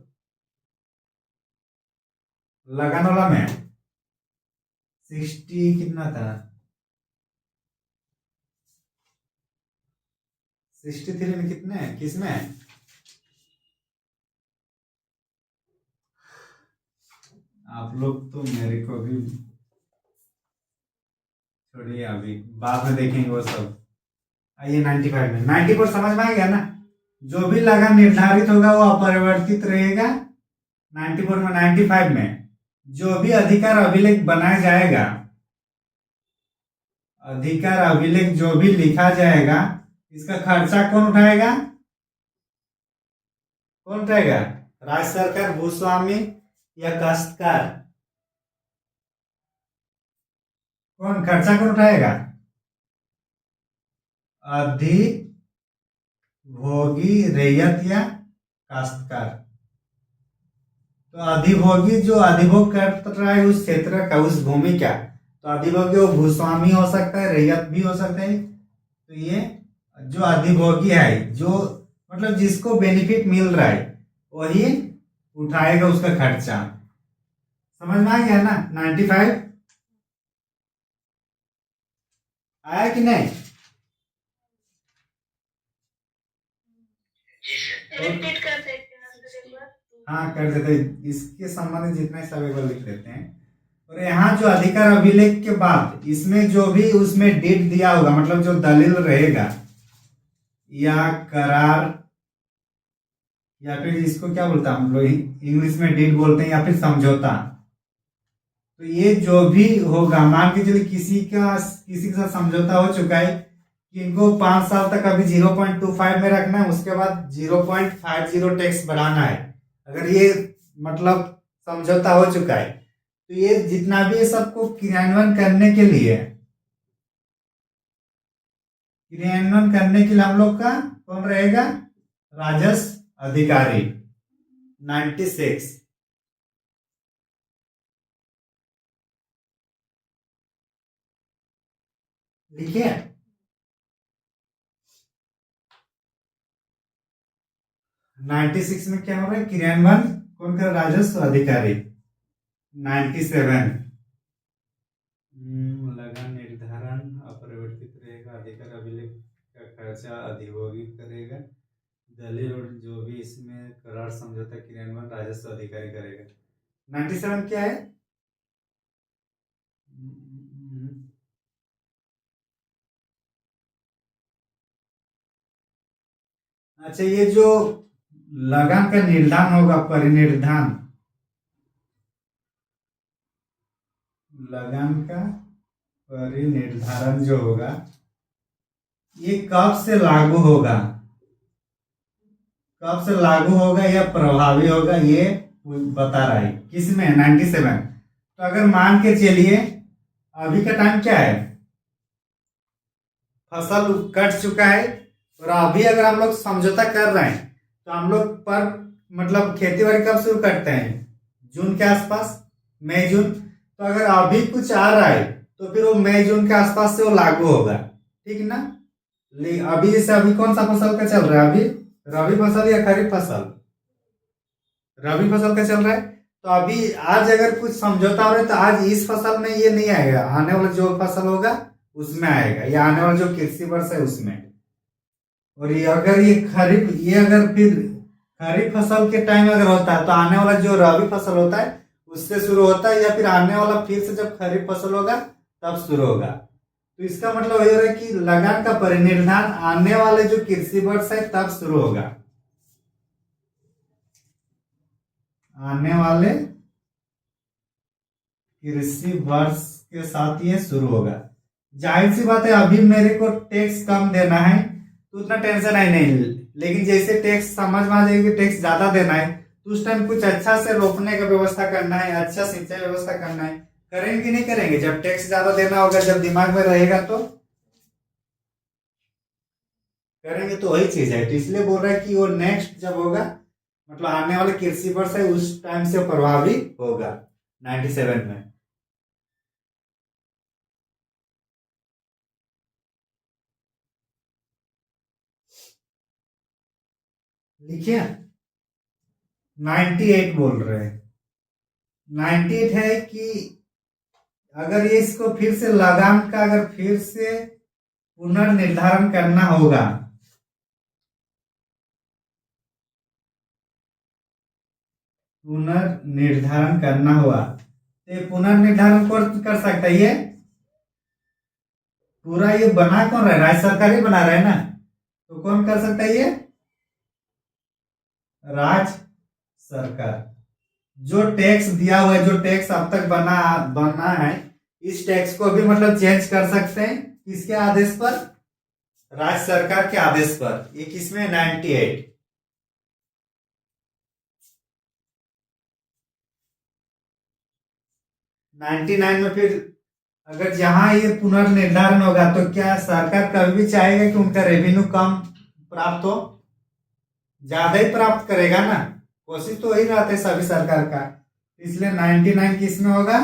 S1: लगान वाला में 60 कितना था, 63 में कितने किसमें, आप लोग तो मेरे को भी छोड़िए, अभी बाद में देखेंगे वो सब। आइए 95 में, 94 समझ में आ गया ना। जो भी लगान निर्धारित होगा वो अपरिवर्तित रहेगा 94 में। 95 में जो भी अधिकार अभिलेख बनाया जाएगा, अधिकार अभिलेख जो भी लिखा जाएगा इसका खर्चा कौन उठाएगा, कौन उठाएगा, राज्य सरकार, भूस्वामी या काश्तकार, कौन खर्चा कौन उठाएगा, अधिभोगी, रैयत या काश्तकार। तो अधिभोगी जो अधिभोग कर रहा है उस क्षेत्र का, उस भूमि का, तो अधिभोगी वो भूस्वामी हो सकता है, रैयत भी हो सकता है। तो ये जो अधिभोगी है, जो मतलब जिसको बेनिफिट मिल रहा है वही उठाएगा उसका खर्चा। समझ में आ गया ना 95 आया कि नहीं।
S2: रिपीट कर सकते हैं सर एक बार।
S1: हाँ कर देते हैं, इसके संबंधित जितना सब एक बार लिख देते हैं। और यहाँ जो अधिकार अभिलेख के बाद इसमें जो भी उसमें डेट दिया होगा, मतलब जो दलील रहेगा या करार या फिर इसको क्या बोलता है हम लोग इंग्लिश में डीड बोलते हैं, या फिर समझौता। तो ये जो भी होगा, मान के चलिए किसी के साथ समझौता हो चुका है कि इनको 5 साल तक अभी 0.25 में रखना है, उसके बाद 0.50 टैक्स बढ़ाना है। अगर ये मतलब समझौता हो चुका है तो ये जितना भी सबको क्रियान्वयन करने के लिए क्रियान्वयन करने के लिए हम लोग का कौन रहेगा? राजस्व अधिकारी। 96। लिखिए। 96 में क्या हो रहा है? क्रियान्वयन कौन कर? राजस्व अधिकारी। 97। लगान निर्धारण अपरिवर्तित रहेगा, अधिकार अभिलेख का खर्चा अधिभोगी करेगा, दलील और जो भी इसमें करार समझौता क्रियान्वयन राजस्व अधिकारी करेगा। 97 क्या है? अच्छा, ये जो लगान का निर्धारण होगा, परिनिर्धारण, लगान का परिनिर्धारण जो होगा, ये कब से लागू होगा? कब से लागू होगा या प्रभावी होगा, ये बता रहा है। किसमें? 97। तो अगर मान के चलिए अभी का टाइम क्या है? फसल कट चुका है और अभी अगर हम लोग समझौता कर रहे हैं तो हम लोग पर मतलब खेती बाड़ी कब शुरू करते हैं? जून के आसपास, मई जून। तो अगर अभी कुछ आ रहा है तो फिर वो मई जून के आसपास से वो लागू होगा, ठीक ना? अभी जैसे अभी कौन सा फसल का चल रहा है? अभी रबी फसल या खरीफ फसल? रबी फसल का चल रहा है। तो अभी आज अगर कुछ समझौता हो रहा है तो आज इस फसल में ये नहीं आएगा, आने वाला जो फसल होगा उसमें आएगा, या आने वाला जो कृषि वर्ष है उसमें। और ये अगर ये खरीफ, ये अगर फिर खरीफ फसल के टाइम अगर होता है तो आने वाला जो रबी फसल होता है उससे शुरू होता है, या फिर आने वाला फिर से जब खरीफ फसल होगा तब शुरू होगा। तो इसका मतलब ये हो रहा है कि लगान का परिनिर्धारण आने वाले जो कृषि वर्ष है तब शुरू होगा, आने वाले कृषि वर्ष के साथ ये शुरू होगा। जाहिर सी बात है, अभी मेरे को टैक्स कम देना है तो उतना टेंशन है नहीं, लेकिन जैसे टैक्स समझ में आ जाएगी टैक्स ज्यादा देना है तो उस टाइम कुछ अच्छा से रोपने का व्यवस्था करना है, अच्छा सिंचाई व्यवस्था करना है। करेंगे कि नहीं करेंगे? जब टैक्स ज्यादा देना होगा, जब दिमाग में रहेगा तो करेंगे। तो वही चीज है, तो इसलिए बोल रहा है कि वो नेक्स्ट जब होगा, मतलब आने वाले कृषि वर्ष है उस टाइम से प्रभावी होगा। 97 में। लिखिए। 98 बोल रहे हैं। 98 है कि अगर ये इसको फिर से लगान का अगर फिर से पुनर्निर्धारण करना होगा, पुनर्निर्धारण करना हुआ तो ये पुनर्निर्धारण कौन कर सकता है? ये पूरा ये बना कौन रहा है? राज्य सरकार ही बना रहा है ना। तो कौन कर सकता है ये? राज्य सरकार। जो टैक्स दिया हुआ है, जो टैक्स अब तक बना बना है, इस टैक्स को भी मतलब चेंज कर सकते हैं। किसके आदेश पर? राज्य सरकार के आदेश पर। ये किसमें? 98। 99 में फिर अगर जहां ये पुनर्निर्धारण होगा तो क्या सरकार कभी भी चाहेगा कि उनका रेवेन्यू कम प्राप्त हो? ज्यादा ही प्राप्त करेगा ना, कोशिश तो वही रहता है सभी सरकार का। इसलिए 99 किस में होगा?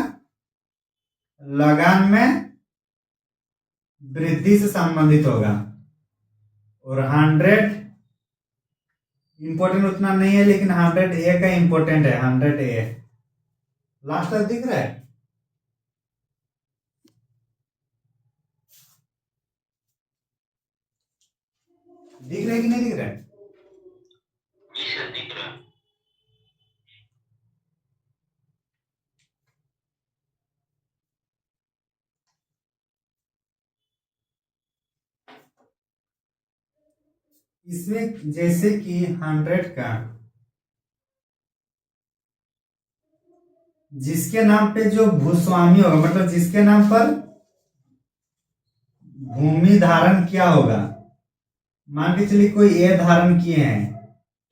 S1: लगान में वृद्धि से संबंधित होगा। और 100 इंपोर्टेंट उतना नहीं है, लेकिन 100A का इंपोर्टेंट है। 100A लास्ट तक दिख रहा है? दिख रहा है कि नहीं दिख रहा है? दिख रहा है। इसमें जैसे कि 100 का जिसके नाम पे जो भूस्वामी होगा, मतलब जिसके नाम पर भूमि धारण किया होगा, मान के चलिए कोई ए धारण किए हैं,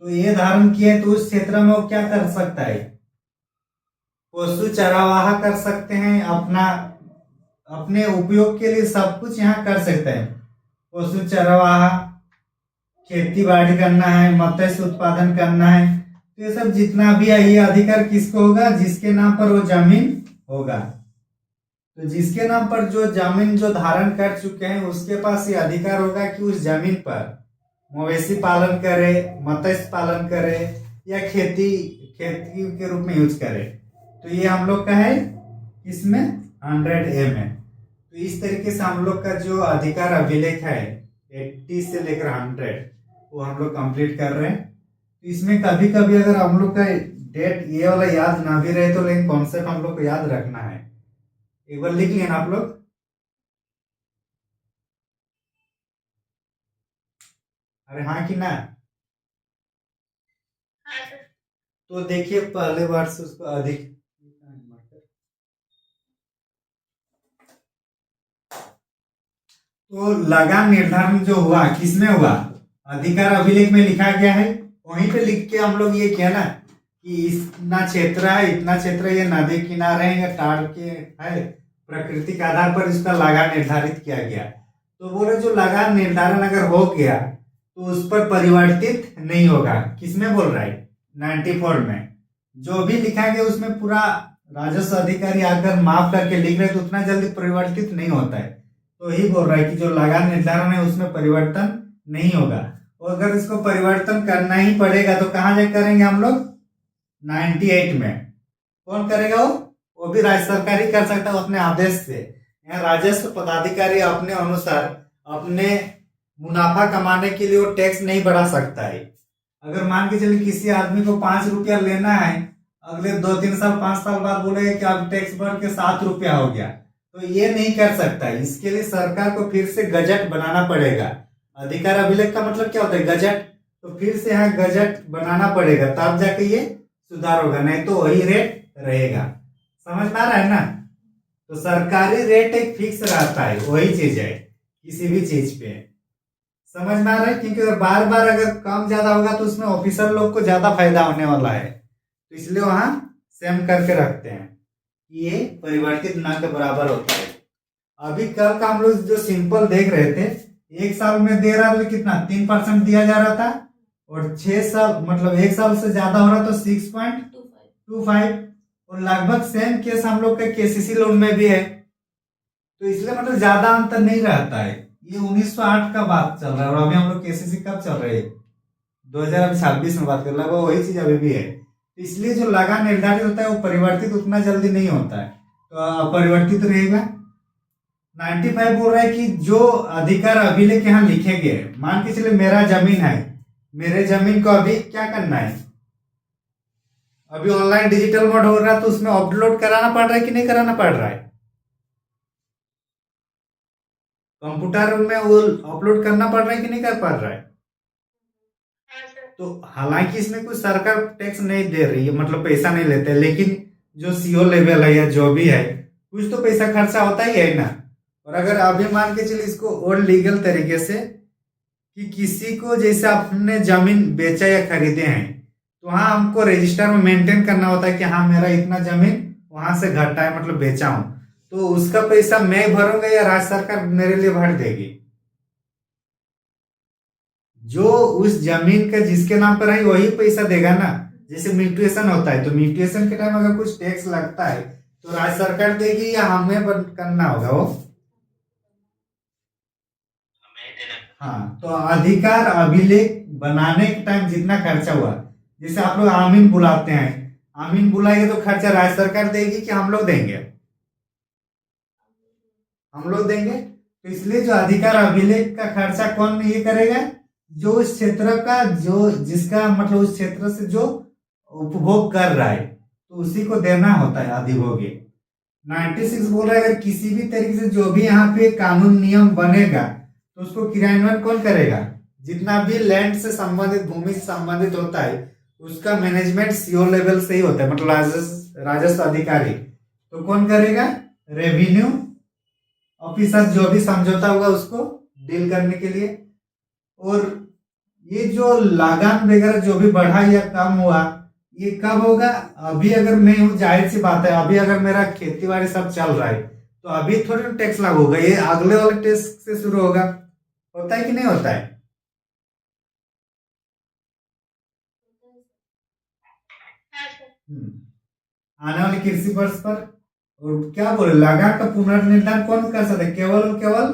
S1: तो ए धारण किए तो उस क्षेत्र में वो क्या कर सकता है? पशु चरावाह कर सकते हैं, अपना अपने उपयोग के लिए सब कुछ यहाँ कर सकते हैं। पशु चरवाहा, खेती बाड़ी करना है, मत्स्य उत्पादन करना है, तो ये सब जितना भी है ये अधिकार किसको होगा? जिसके नाम पर वो जमीन होगा। तो जिसके नाम पर जो जमीन जो धारण कर चुके हैं उसके पास ये अधिकार होगा कि उस जमीन पर मवेशी पालन करे, मत्स्य पालन करे या खेती खेती के रूप में यूज करे। तो ये हम लोग का है इसमें 100A में। तो इस तरीके से हम लोग का जो अधिकार अभिलेख है 80 से लेकर 100 वो हम लोग कंप्लीट कर रहे हैं। तो इसमें कभी कभी अगर हम लोग का डेट ये वाला याद ना भी रहे तो लेकिन कॉन्सेप्ट हम लोग को याद रखना है। एक बार लिख लिया ना आप लोग? अरे हाँ कि ना?
S2: हाँ सर।
S1: तो देखिए पहले बार से उसको अधिक तो लगान निर्धारण जो हुआ किसमें हुआ? अधिकार अभिलेख में लिखा गया है, वहीं पे लिख के हम लोग ये किया ना कि इतना क्षेत्र है, इतना क्षेत्र ये नदी किनारे है या टाड़ के है, प्रकृति के आधार पर इसका लगान निर्धारित किया गया। तो बोले जो लगान निर्धारण अगर हो गया तो उस पर परिवर्तित नहीं होगा। किसमें बोल रहा है? 94 में जो भी लिखा गया उसमें पूरा राजस्व अधिकारी आकर माफ करके लिख रहे तो उतना जल्दी परिवर्तित नहीं होता है। तो यही बोल रहा है कि जो लगान निर्धारण है उसमें परिवर्तन नहीं होगा। और अगर इसको परिवर्तन करना ही पड़ेगा तो कहाँ जाकर करेंगे हम लोग? 98 में। कौन करेगा? वो भी राज्य सरकार ही कर सकता है अपने आदेश से। यहाँ राजस्व पदाधिकारी अपने अनुसार अपने मुनाफा कमाने के लिए वो टैक्स नहीं बढ़ा सकता है। अगर मान के चलिए किसी आदमी को 5 रुपया लेना है, अगले 2-3 साल 5 साल बाद बोलेगा कि अब टैक्स बढ़ के 7 रुपया हो गया, तो ये नहीं कर सकता। इसके लिए सरकार को फिर से गजट बनाना पड़ेगा। अधिकार अभिलेख का मतलब क्या होता है? गजट। तो फिर से यहाँ गजट बनाना पड़ेगा तब जाके ये सुधार होगा, नहीं तो वही रेट रहेगा। समझ में आ रहा है ना? तो सरकारी रेट एक फिक्स रहता है, वही चीज है किसी भी चीज पे। समझ में आ रहा है? क्योंकि अगर बार बार अगर कम ज्यादा होगा तो उसमें ऑफिसर लोग को ज्यादा फायदा होने वाला है, तो इसलिए वहां सेम करके रखते हैं। ये परिवर्तित न के बराबर होता है। अभी कल का हम लोग जो सिंपल देख रहे थे, एक साल में दे रहा था कितना? 3% दिया जा रहा था, और 6 साल मतलब एक साल से ज्यादा हो रहा तो 6.25, और लगभग सेम केस हम लोग का केसीसी लोन में भी है। तो इसलिए मतलब ज्यादा अंतर नहीं रहता है। ये 1908 का बात चल रहा है और अभी हम लोग केसीसी कब चल रहे हैं? 2026 में बात कर रहा है, वही चीज अभी भी है। इसलिए जो लगान निर्धारित होता है वो परिवर्तित उतना जल्दी नहीं होता है, तो अपरिवर्तित रहेगा। 95 बोल रहा है कि जो अधिकार अभिलेख यहाँ लिखे गए, मान के चलिए मेरा जमीन है, मेरे जमीन को अभी क्या करना है? अभी ऑनलाइन डिजिटल मोड हो रहा है तो उसमें अपलोड कराना पड़ रहा है कि नहीं कराना पड़ रहा है? कंप्यूटर में वो अपलोड करना पड़ रहा है कि नहीं कर पड़ रहा है? तो हालांकि इसमें कुछ सरकार टैक्स नहीं दे रही है, मतलब पैसा नहीं लेते, लेकिन जो सीओ लेवल है या जो भी है कुछ तो पैसा खर्चा होता ही है ना। और अगर अभी मान के चलिए इसको और लीगल तरीके से कि किसी को जैसे आपने जमीन बेचा या खरीदे हैं तो वहां हमको रजिस्टर में मेंटेन करना होता है कि हाँ मेरा इतना जमीन वहां से घटा है, मतलब बेचा हूं, तो उसका पैसा मैं भरूंगा या राज्य सरकार मेरे लिए भर देगी? जो उस जमीन का जिसके नाम पर है वही पैसा देगा ना। जैसे म्यूटेशन होता है तो म्यूटेशन के टाइम अगर कुछ टैक्स लगता है तो राज्य सरकार देगी या हमें करना होगा वो? हाँ, तो अधिकार अभिलेख बनाने के टाइम जितना खर्चा हुआ, जैसे आप लोग आमीन बुलाते हैं, आमीन बुलाएंगे तो खर्चा राज्य सरकार देगी कि हम लोग देंगे? हम लोग देंगे। तो इसलिए जो अधिकार अभिलेख का खर्चा कौन ये करेगा? जो उस क्षेत्र का जो जिसका मतलब उस क्षेत्र से जो उपभोग कर रहा है तो उसी को देना होता है अधिभोगी। 96 बोल रहा है अगर किसी भी तरीके से जो भी यहाँ पे कानून नियम बनेगा तो उसको क्रियान्वयन कौन करेगा? जितना भी लैंड से संबंधित भूमि से संबंधित होता है उसका मैनेजमेंट सीओ लेवल से ही होता है, मतलब राजस्व अधिकारी। तो कौन करेगा? रेवेन्यू ऑफिसर जो भी समझौता होगा उसको डील करने के लिए। और ये जो लगान वगैरह जो भी बढ़ा या कम हुआ ये कब होगा? अभी अगर मैं हूँ, जाहिर सी बात है, अभी अगर मेरा खेती बाड़ी सब चल रहा है तो अभी थोड़ी टैक्स लागू होगा, ये अगले वाले टैक्स से शुरू होगा। होता है कि नहीं होता है?
S2: हाँ सर।
S1: आने वाले कृषि वर्ष पर और क्या बोले लगान का पुनर्निर्धारण कौन कर सकता है? केवल और केवल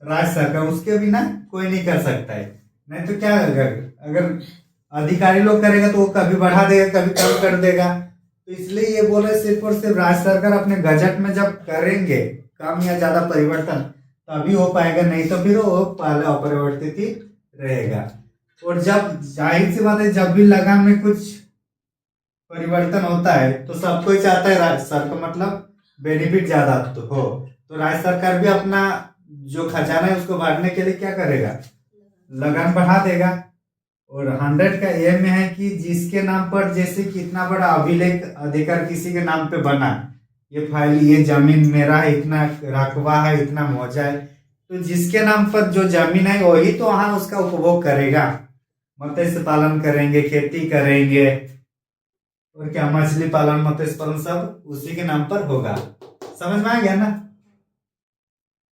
S1: राज्य सरकार, उसके बिना कोई नहीं कर सकता है। नहीं तो क्या अगर अधिकारी लोग करेगा तो वो कभी बढ़ा देगा कभी कम कर देगा। तो इसलिए ये बोल रहे सिर्फ और सिर्फ राज्य सरकार अपने गजट में जब करेंगे कम या ज्यादा परिवर्तन तभी हो पाएगा, नहीं तो फिर वो पहले अपरिवर्तित ही रहेगा। और जब जाहिर सी बात है जब भी लगान में कुछ परिवर्तन होता है तो सब कोई चाहता है राज्य सरकार मतलब बेनिफिट ज्यादा तो हो, तो राज्य सरकार भी अपना जो खजाना है उसको बांटने के लिए क्या करेगा, लगान बढ़ा देगा। और 100 का ये में है कि जिसके नाम पर जैसे कितना बड़ा अभिलेख अधिकार किसी के नाम पे बना, ये फाइल ये जमीन मेरा है, इतना रकबा है, इतना मुआवजा है, तो जिसके नाम पर जो जमीन है वही तो वहां उसका उपभोग करेगा। मत्स्य पालन करेंगे, खेती करेंगे और क्या मछली पालन मत्स्य पालन सब उसी के नाम पर होगा। समझ में आ गया ना?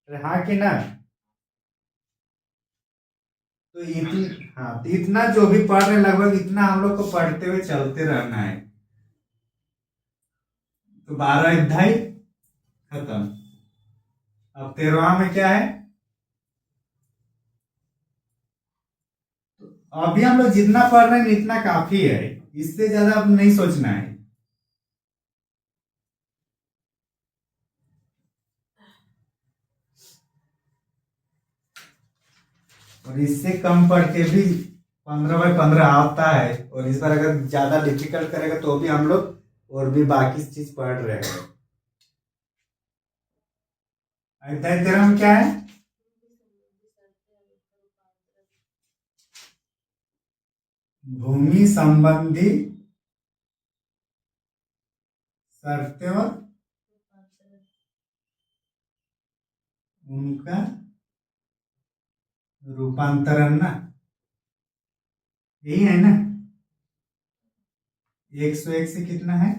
S1: अरे हाँ कि ना? तो हाँ, तो इतना जो भी पढ़ रहे लगभग इतना हम लोग को पढ़ते हुए चलते रहना है। तो 12 अध्याय खत्म। अब 13वां में क्या है? तो अभी हम लोग जितना पढ़ रहे हैं इतना काफी है, इससे ज्यादा अब नहीं सोचना है। और इससे कम पढ़ के भी 15/15 आता है, और इस बार अगर ज्यादा डिफिकल्ट करेगा तो भी हम लोग और भी बाकी चीज पढ़ रहे हैं। अध्याय 13 में क्या है? भूमि संबंधी शर्तें और उनका रूपांतरण ना, यही है ना? 101 से कितना है?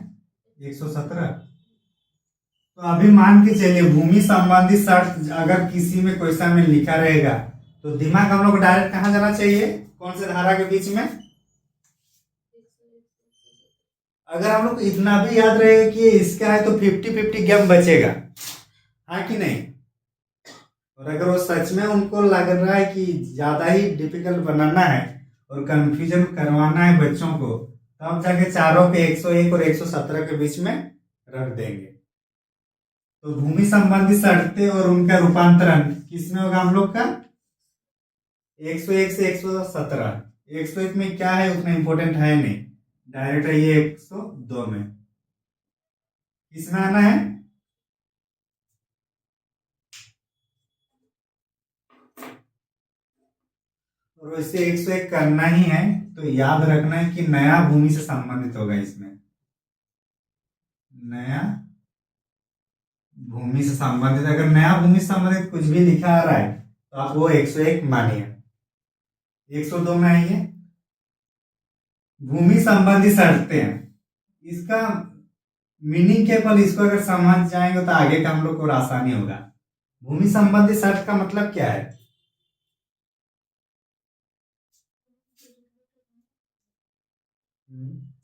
S1: 117। तो अभी मान के चलिए भूमि संबंधी शर्त अगर किसी में क्वेश्चन में लिखा रहेगा तो दिमाग हम लोग को डायरेक्ट कहाँ जाना चाहिए, कौन से धारा के बीच में? अगर हम लोग को इतना भी याद रहेगा कि इसका है तो 50-50 गेम बचेगा, हाँ कि नहीं? और अगर वो सच में उनको लग रहा है कि ज्यादा ही डिफिकल्ट बनाना है और कंफ्यूजन करवाना है बच्चों को, तब जाके चारों पे 101 और 117 के बीच में रख देंगे। तो भूमि संबंधी शर्तें और उनका रूपांतरण किसमें होगा हम लोग का? 101 से 117। 101 में क्या है उतना इंपॉर्टेंट है नहीं, डायरेक्ट है ये 102 में। किसमें आना है? और वैसे 101 करना ही है तो याद रखना है कि नया भूमि से संबंधित होगा इसमें, नया भूमि से संबंधित। अगर नया भूमि से संबंधित कुछ भी लिखा आ रहा है तो आप वो 101 मानिए। 102 में आइए भूमि संबंधी शर्तें, इसका मीनिंग केवल इसको अगर समझ जाएंगे तो आगे का हम लोग को और आसानी होगा। भूमि संबंधी शर्त का मतलब क्या है?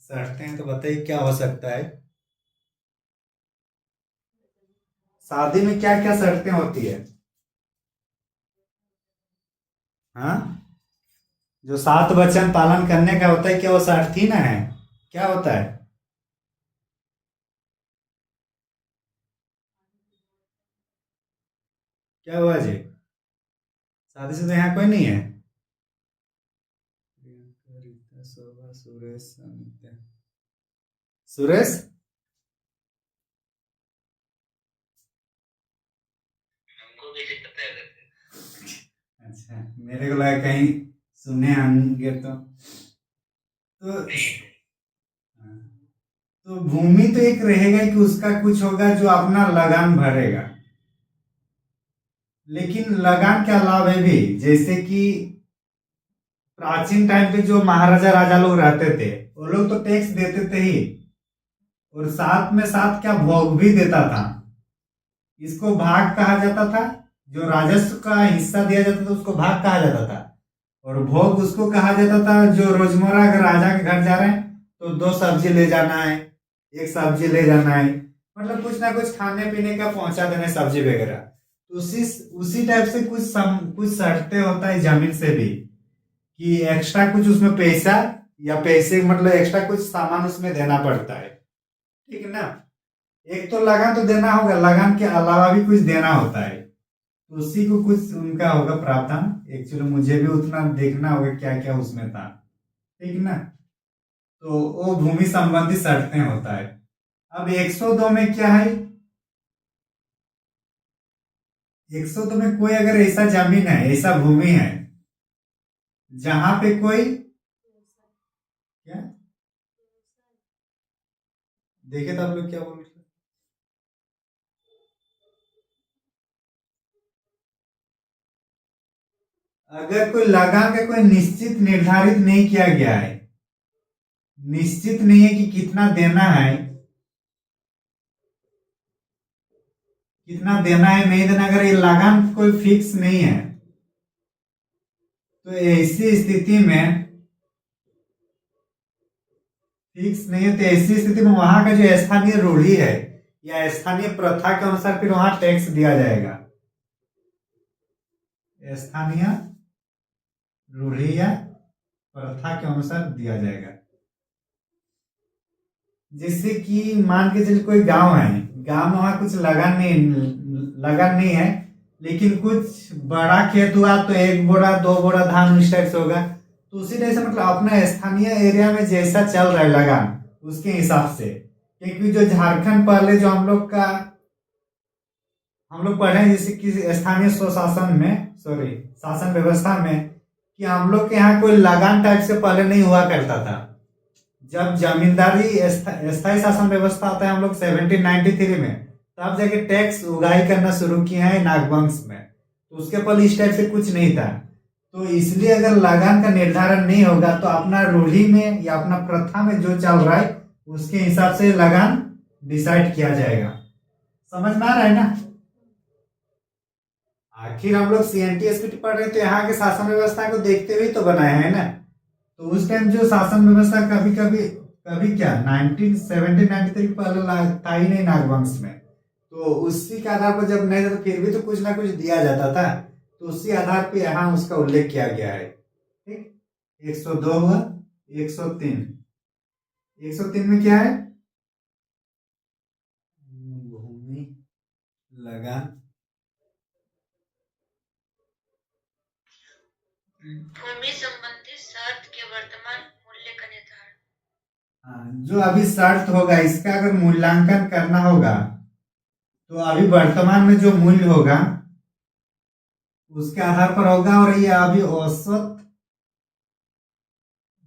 S1: शर्तें तो बताइए क्या हो सकता है? शादी में क्या क्या शर्तें होती है? हाँ, जो 7 वचन पालन करने का होता है, क्या वो शर्त ही ना है? क्या होता है? क्या हुआ जी? शादी से तो यहाँ कोई नहीं है? शोभा, सुरेश, अमित। सुरेश,
S3: हमको कैसे पता है वैसे?
S1: अच्छा मेरे को लगा कहीं सुने होंगे तो हाँ। तो भूमि तो एक रहेगा कि उसका कुछ होगा जो अपना लगान भरेगा, लेकिन लगान के अलावा भी जैसे कि प्राचीन टाइम पे जो महाराजा राजा लोग रहते थे वो लोग तो टैक्स देते थे ही, और साथ में साथ क्या भोग भी देता था। इसको भाग कहा जाता था, जो राजस्व का हिस्सा दिया जाता था उसको भाग कहा जाता था, और भोग उसको कहा जाता था जो रोजमर्रा अगर राजा के घर जा रहे हैं तो 2 सब्जी ले जाना है, 1 सब्जी ले जाना है, मतलब कुछ ना कुछ खाने पीने का पहुंचा देना, सब्जी वगैरह। तो उसी टाइप से कुछ शर्तें होता है जमीन से भी, कि एक्स्ट्रा कुछ उसमें पैसा या पैसे मतलब एक्स्ट्रा कुछ सामान उसमें देना पड़ता है, ठीक है ना। एक तो लगान तो देना होगा, लगान के अलावा भी कुछ देना होता है, तो उसी को कुछ उनका होगा प्रावधान। एक्चुअली मुझे भी उतना देखना होगा क्या क्या उसमें था, ठीक है ना। तो वो भूमि संबंधी शर्तें होता है। अब 102 में क्या है, 102 में कोई अगर ऐसा जमीन है, ऐसा भूमि है जहां पे कोई क्या, देखे तो आप लोग क्या बोल रहे हैं? अगर कोई लगान का कोई निश्चित निर्धारित नहीं किया गया है, निश्चित नहीं है कि कितना देना है, कितना देना है नहीं देना, अगर ये लगान कोई फिक्स नहीं है तो ऐसी स्थिति में फिक्स नहीं है, तो ऐसी स्थिति में वहां का जो स्थानीय रूढ़ी है या स्थानीय प्रथा के अनुसार फिर वहां टैक्स दिया जाएगा। स्थानीय रूढ़ी या प्रथा के अनुसार दिया जाएगा। जैसे कि मान के चलिए कोई गांव है, गांव में वहां कुछ लगान नहीं है, लेकिन कुछ बड़ा खेत हुआ तो 1 बोरा 2 बोरा धान उस टाइप से होगा, तो उसी टाइप से मतलब अपने स्थानीय एरिया में जैसा चल रहा है लगान उसके हिसाब से। क्योंकि जो झारखंड पहले जो हम लोग पढ़े हैं जैसे कि स्थानीय स्वशासन में, सॉरी शासन व्यवस्था में, कि हम लोग के यहाँ कोई लगान टाइप से पहले नहीं हुआ करता था। जब जमींदारी स्थायी शासन व्यवस्था आता है हम लोग 1793 में, तब जाके टैक्स उगाही करना शुरू किया है नागवंश में, तो उसके पहले इस टाइप से कुछ नहीं था। तो इसलिए अगर लगान का निर्धारण नहीं होगा तो अपना रूढ़ी में या अपना प्रथा में जो चल रहा है उसके हिसाब से लगान डिसाइड किया जाएगा। समझ में आ रहा है ना। आखिर हम लोग CNTSPT पढ़ रहे हैं तो यहाँ के शासन व्यवस्था को देखते हुए तो बनाया है ना। तो उस टाइम जो शासन व्यवस्था कभी क्या 1793 पहले था ही नहीं नागवंश में, तो उसी के आधार पर जब नहीं था तो फिर भी तो कुछ ना कुछ दिया जाता था, तो उसी आधार पे यहाँ उसका उल्लेख किया गया है। ठीक, 102 हुआ। 103 में क्या है, भूमि लगान
S4: भूमि संबंधी शर्त के वर्तमान मूल्य का निर्धारण।
S1: जो अभी शर्त होगा इसका अगर मूल्यांकन करना होगा तो अभी वर्तमान में जो मूल्य होगा उसके आधार पर होगा, और ये अभी औसत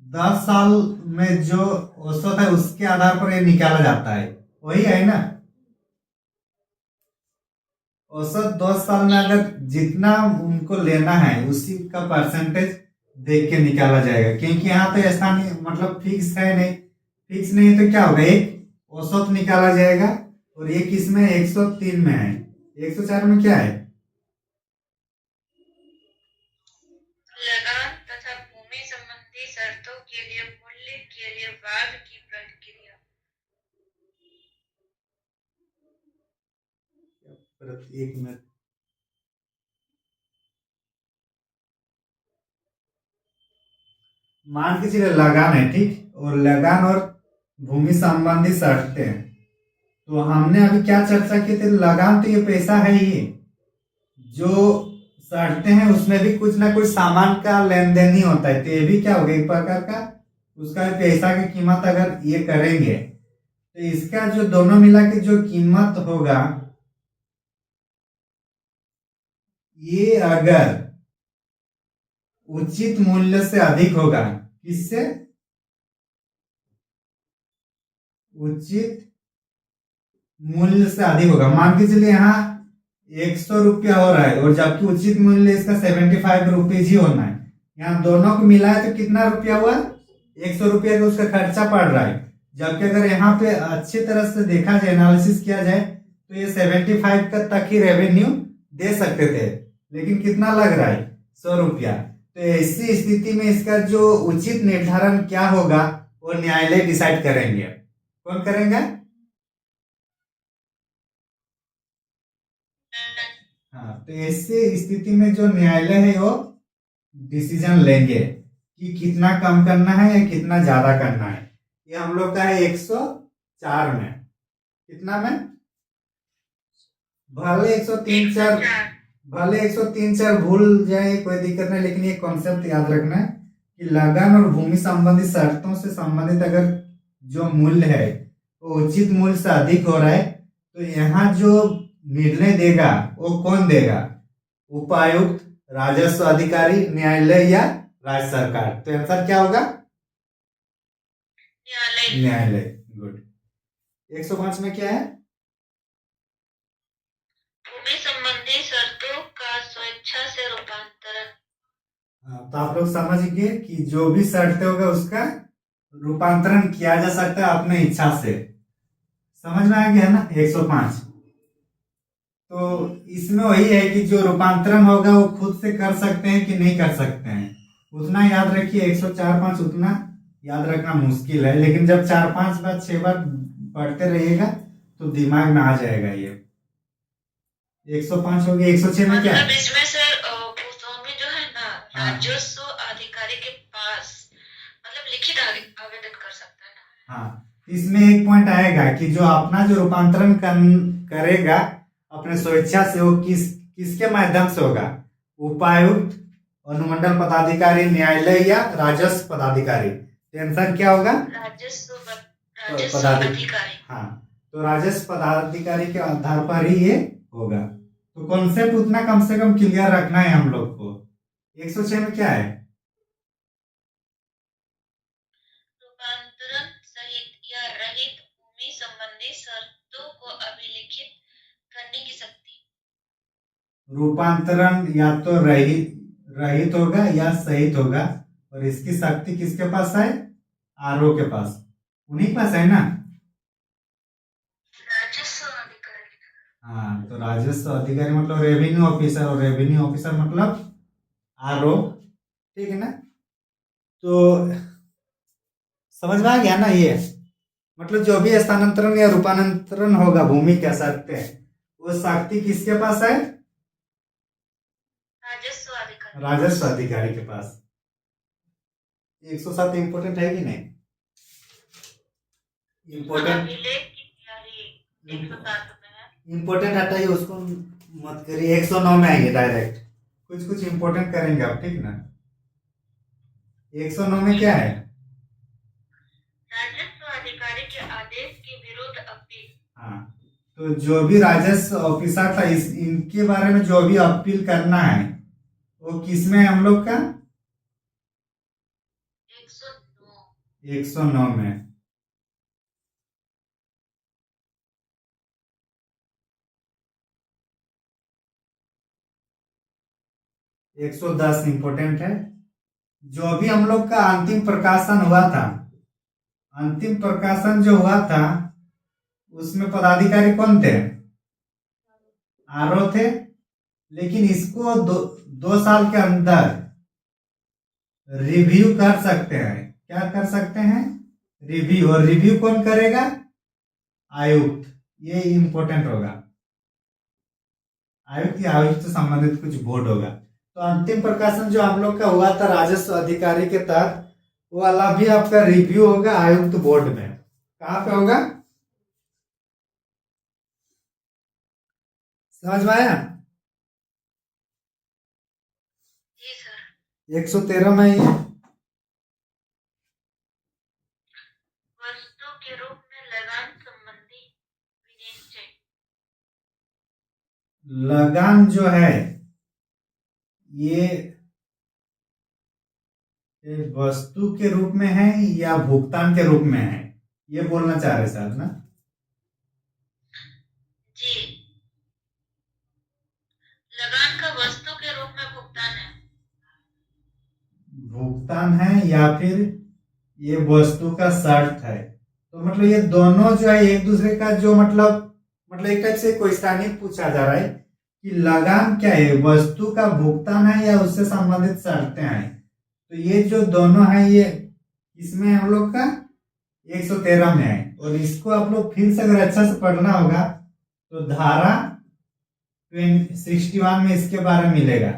S1: 10 साल में जो औसत है उसके आधार पर ये निकाला जाता है, वही है ना। औसत 10 साल में अगर जितना उनको लेना है उसी का परसेंटेज देख के निकाला जाएगा, क्योंकि यहाँ तो स्थानीय मतलब फिक्स है नहीं, फिक्स नहीं तो क्या होगा, एक औसत निकाला जाएगा, और एक इसमें 103 में है। 104 में क्या है,
S4: लगान तथा भूमि संबंधी शर्तों के लिए मूल्य के लिए वाद की प्रक्रिया।
S1: एक मिनट, मान के चलिए लगान है, ठीक, और लगान और भूमि संबंधी शर्तें, तो हमने अभी क्या चर्चा की थी, लगान तो ये पैसा है ही, जो शर्तें हैं उसमें भी कुछ ना कुछ सामान का लेन देन ही होता है, तो ये भी क्या होगा एक प्रकार का उसका पैसा की कीमत अगर ये करेंगे तो इसका जो दोनों मिला के जो कीमत होगा, ये अगर उचित मूल्य से अधिक होगा, किससे, उचित मूल्य से अधिक होगा। मान के चलिए यहाँ 100 रुपया हो रहा है और जबकि उचित मूल्य इसका 75 रुपीज ही होना है, यहाँ दोनों को मिला है तो कितना रुपया हुआ, 100 रुपया का उसका खर्चा पड़ रहा है। जबकि अगर यहाँ पे अच्छी तरह से देखा जाए, एनालिसिस किया जाए, तो ये 75 का तक ही रेवेन्यू दे सकते थे, लेकिन कितना लग रहा है? 100 रुपया। तो ऐसी स्थिति में इसका जो उचित निर्धारण क्या होगा वो न्यायालय डिसाइड करेंगे। कौन करेंगे? हाँ, तो ऐसी स्थिति में जो न्यायालय है वो डिसीजन लेंगे कि कितना कम करना है या कितना ज्यादा करना है। ये हम लोग का है 104 में। कितना में? भले 103-4 भले 103-4 भूल जाए कोई दिक्कत नहीं, लेकिन ये कॉन्सेप्ट याद रखना है कि लगान और भूमि संबंधी शर्तों से संबंधित अगर जो मूल्य है वो उचित मूल्य से अधिक हो रहा है तो यहाँ जो निर्णय देगा वो कौन देगा? उपायुक्त, राजस्व अधिकारी, न्यायालय या राज्य सरकार? तो आंसर क्या होगा? न्यायालय। गुड। 105 में क्या है?
S4: भूमि संबंधी शर्तों का स्वेच्छा से रूपांतरण।
S1: तो आप लोग समझ गए कि जो भी शर्त होगा उसका रूपांतरण किया जा सकता है अपने इच्छा से। समझ में आ गया ना? 105। तो इसमें वही है कि जो रूपांतरण होगा वो खुद से कर सकते हैं कि नहीं कर सकते हैं, उतना याद रखिए। 104-5 उतना याद रखना मुश्किल है, लेकिन जब 4-5 बार 6 बार पढ़ते रहिएगा तो दिमाग में आ जाएगा ये। 105 हो गया। 106 में क्या है?
S4: मतलब इसमें सर भूस्वामी जो है ना, राजस्व अधिकारी के पास मतलब लिखित आवेदन कर सकता है ना। हाँ,
S1: इसमें एक पॉइंट आएगा कि जो अपना जो रूपांतरण करेगा अपने स्वेच्छा से वो किसके माध्यम से होगा? उपायुक्त, अनुमंडल पदाधिकारी, न्यायालय या राजस्व पदाधिकारी? आंसर क्या होगा?
S4: राजस्व पदाधिकारी।
S1: हाँ, तो राजस्व पदाधिकारी के आधार पर ही ये होगा। तो कॉन्सेप्ट उतना कम से कम क्लियर रखना है हम लोग को। 106 में क्या है?
S4: रूपांतरण सहित या रहित भूमि संबंधी शर्तों को अभिलिखित करने की शक्ति।
S1: रूपांतरण या तो रहित होगा या सहित होगा, और इसकी शक्ति किसके पास है? आरओ के पास, उन्हीं के पास है ना।
S4: राजस्व अधिकारी।
S1: हाँ, तो राजस्व अधिकारी मतलब रेवेन्यू ऑफिसर, और रेवेन्यू ऑफिसर मतलब आरओ। ठीक है ना? तो समझ में आ गया ना? ये मतलब जो भी स्थानांतरण या रूपांतरण होगा भूमि कह सकते हैं, वो शक्ति किसके पास है? राजस्व अधिकारी के पास। 107 इंपोर्टेंट है कि नहीं? इंपोर्टेंट हटाइए, उसको मत करिए। 109 में आइए डायरेक्ट। कुछ इंपोर्टेंट करेंगे आप, ठीक ना? 109 में क्या है?
S4: राजस्व अधिकारी के आदेश के विरुद्ध अपील।
S1: हाँ, तो जो भी राजस्व ऑफिसर था इनके बारे में जो भी अपील करना है वो किसमें है हम लोग का? 109 में। एक 110 इंपोर्टेंट है। जो भी हम लोग का अंतिम प्रकाशन हुआ था, अंतिम प्रकाशन जो हुआ था उसमें पदाधिकारी कौन थे? आरओ थे। लेकिन इसको 2 साल के अंदर रिव्यू कर सकते हैं। क्या कर सकते हैं? रिव्यू। और रिव्यू कौन करेगा? आयुक्त। ये इंपोर्टेंट होगा। आयुक्त या आयुक्त से संबंधित कुछ बोर्ड होगा। तो अंतिम प्रकाशन जो हम लोग का हुआ था राजस्व अधिकारी के तहत, वो वाला भी आपका रिव्यू होगा आयुक्त बोर्ड में। कहाँ पे होगा? समझ में आया? 113 में ही
S4: वस्तु के रूप में लगान संबंधी विनिश्चय।
S1: लगान जो है ये वस्तु के रूप में है या भुगतान के रूप में है, ये बोलना चाह रहे साहब ना?
S4: जी, लगान का वस्तु के रूप में भुगतान है।
S1: भुगतान है या फिर ये वस्तु का शर्त है। तो मतलब ये दोनों जो है एक दूसरे का जो मतलब एक टाइप से क्वेश्चन पूछा जा रहा है कि लगान क्या है, वस्तु का भुगतान है या उससे संबंधित शर्तें हैं। तो ये जो दोनों है ये इसमें हम लोग का 113 में है। और इसको आप लोग फिर से अगर अच्छा से पढ़ना होगा तो धारा 61 में इसके बारे में मिलेगा,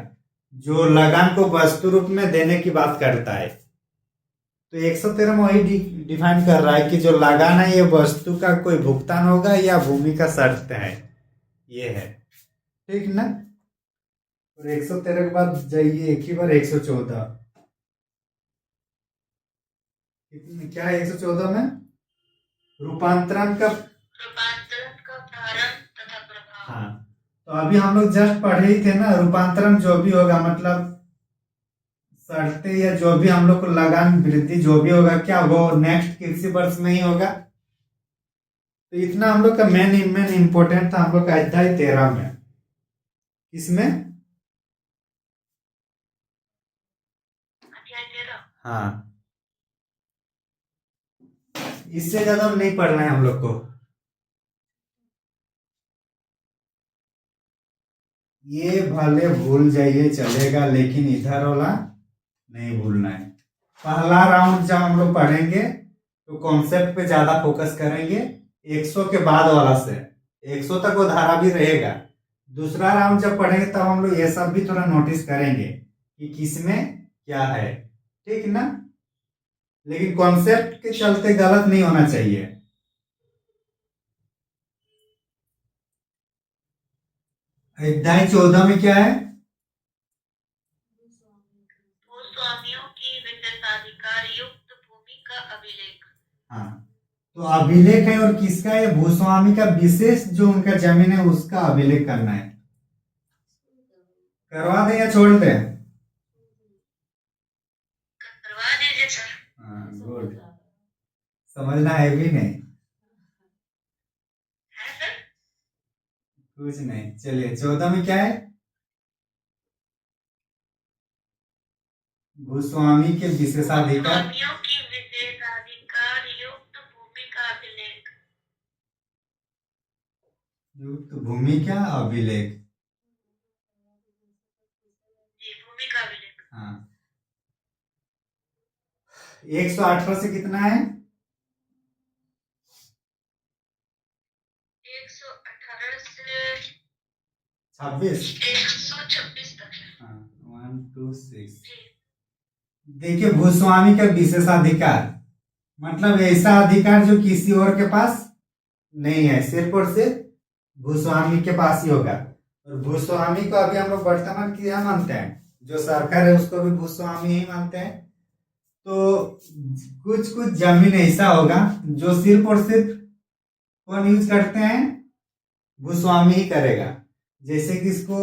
S1: जो लगान को वस्तु रूप में देने की बात करता है। तो 113 में वही डिफाइन कर रहा है कि जो लगान है ये वस्तु का कोई भुगतान होगा या भूमि का शर्त है, ये है, ठीक ना। और 113 के बाद जाइए एक ही बार 114, क्या है 114 में, रूपांतरण का
S4: प्रारंभ तथा प्रभाव।
S1: हाँ, तो अभी हम लोग जस्ट पढ़े ही थे ना, रूपांतरण जो भी होगा मतलब शर्तें या जो भी हम लोग को लगान वृद्धि जो भी होगा क्या वो नेक्स्ट कृषि वर्ष में ही होगा। तो इतना हम लोग का मेन इंपोर्टेंट था हम लोग का अध्याय 13 में। इसमें
S4: अध्याय 13।
S1: हाँ, इससे ज्यादा नहीं पढ़ना है हम लोग को। ये भले भूल जाइए चलेगा, लेकिन इधर वाला नहीं भूलना है। पहला राउंड जब हम लोग पढ़ेंगे तो कॉन्सेप्ट पे ज्यादा फोकस करेंगे, 100 के बाद वाला से 100 तक वो धारा भी रहेगा। दूसरा राउंड जब पढ़ेंगे तब हम लोग ये सब भी थोड़ा नोटिस करेंगे कि किसमें क्या है, ठीक ना। लेकिन कॉन्सेप्ट के चलते गलत नहीं होना चाहिए। अध्याय 14 में क्या है,
S4: भूस्वामियों की विशेषाधिकार युक्त भूमि का अभिलेख।
S1: हाँ, तो अभिलेख है और किसका है, भूस्वामी का विशेष जो उनका जमीन है उसका अभिलेख करना है। करवा दे या छोड़ दे,
S4: करवा दीजिए सर।
S1: हाँ गुड, समझना है भी नहीं,
S4: है सर।
S1: कुछ नहीं। चलिए 14 में क्या है, भूस्वामी के विशेषाधिकार
S4: भूस्वामियों की विशेषाधिकार युक्त भूमि का अभिलेख।
S1: युक्त भूमि का अभिलेख,
S4: जी, भूमि का अभिलेख।
S1: हाँ। 118 से कितना है,
S4: 118 से
S1: 26,
S4: 126 तक है।
S1: हाँ 1 2 6।
S4: जी।
S1: देखिए भूस्वामी का विशेषाधिकार मतलब ऐसा अधिकार जो किसी और के पास नहीं है, सिर्फ और सिर्फ भूस्वामी के पास ही होगा। और भूस्वामी को अभी हम लोग वर्तमान क्या मानते हैं, जो सरकार है उसको भी भूस्वामी ही मानते हैं। तो कुछ कुछ जमीन ऐसा होगा जो सिर्फ और सिर्फ कौन यूज करते हैं, भूस्वामी ही करेगा। जैसे कि इसको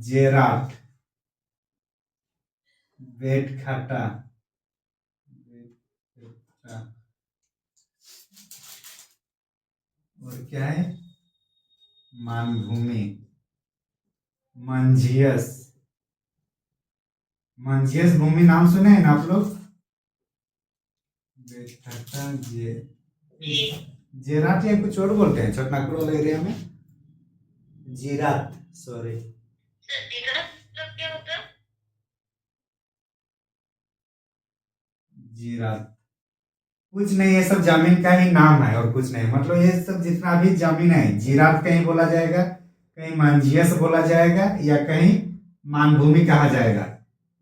S1: जेराट, बेटखाटा, और क्या है, मानभूमि, मंझियस, मंझियस भूमि नाम सुने हैं ना आप लोग, बेटखाटा, जेराट या कुछ और बोलते हैं छोटनागपुर वाले एरिया में, जीरात, सॉरी।
S4: सर जीरात मतलब क्या होता है?
S1: जीरात कुछ नहीं, ये सब जमीन का ही नाम है और कुछ नहीं। मतलब ये सब जितना भी जमीन है, जीरात कहीं बोला जाएगा, कहीं मंझियस बोला जाएगा या कहीं मानभूमि कहा जाएगा।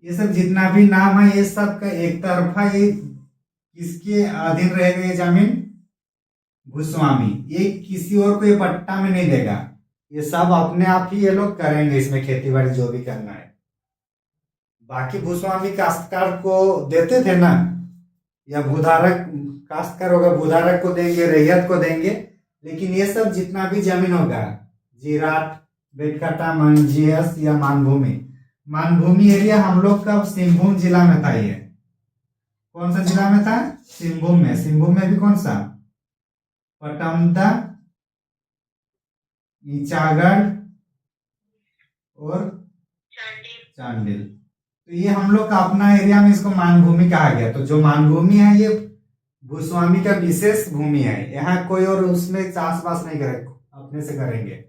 S1: ये सब जितना भी नाम है ये सब का एक तरफा, ये किसके अधीन रहेगा, ये जमीन भूस्वामी, ये किसी और को ये पट्टा में नहीं देगा। ये सब अपने आप ही ये लोग करेंगे, इसमें खेती बाड़ी जो भी करना है। बाकी भूस्वामी काश्तकार को देते थे ना, या भूधारक, काश्तकार होगा भूधारक को देंगे, रैयत को देंगे। लेकिन ये सब जितना भी जमीन होगा, जीराट, बेटकाटा, मंझियस या मानभूमि, मानभूमि एरिया हम लोग का सिंहभूम जिला में था। ये कौन सा जिला में था, सिंहभूम में। सिंहभूम में भी कौन सा, पटमदा, ईचागढ़ और चांडिल। तो ये हम लोग का अपना एरिया में इसको मानभूमि कहा गया। तो जो मानभूमि है ये भूस्वामी का विशेष भूमि है, यहाँ कोई और उसमें चाष बास नहीं करे। अपने से करेंगे।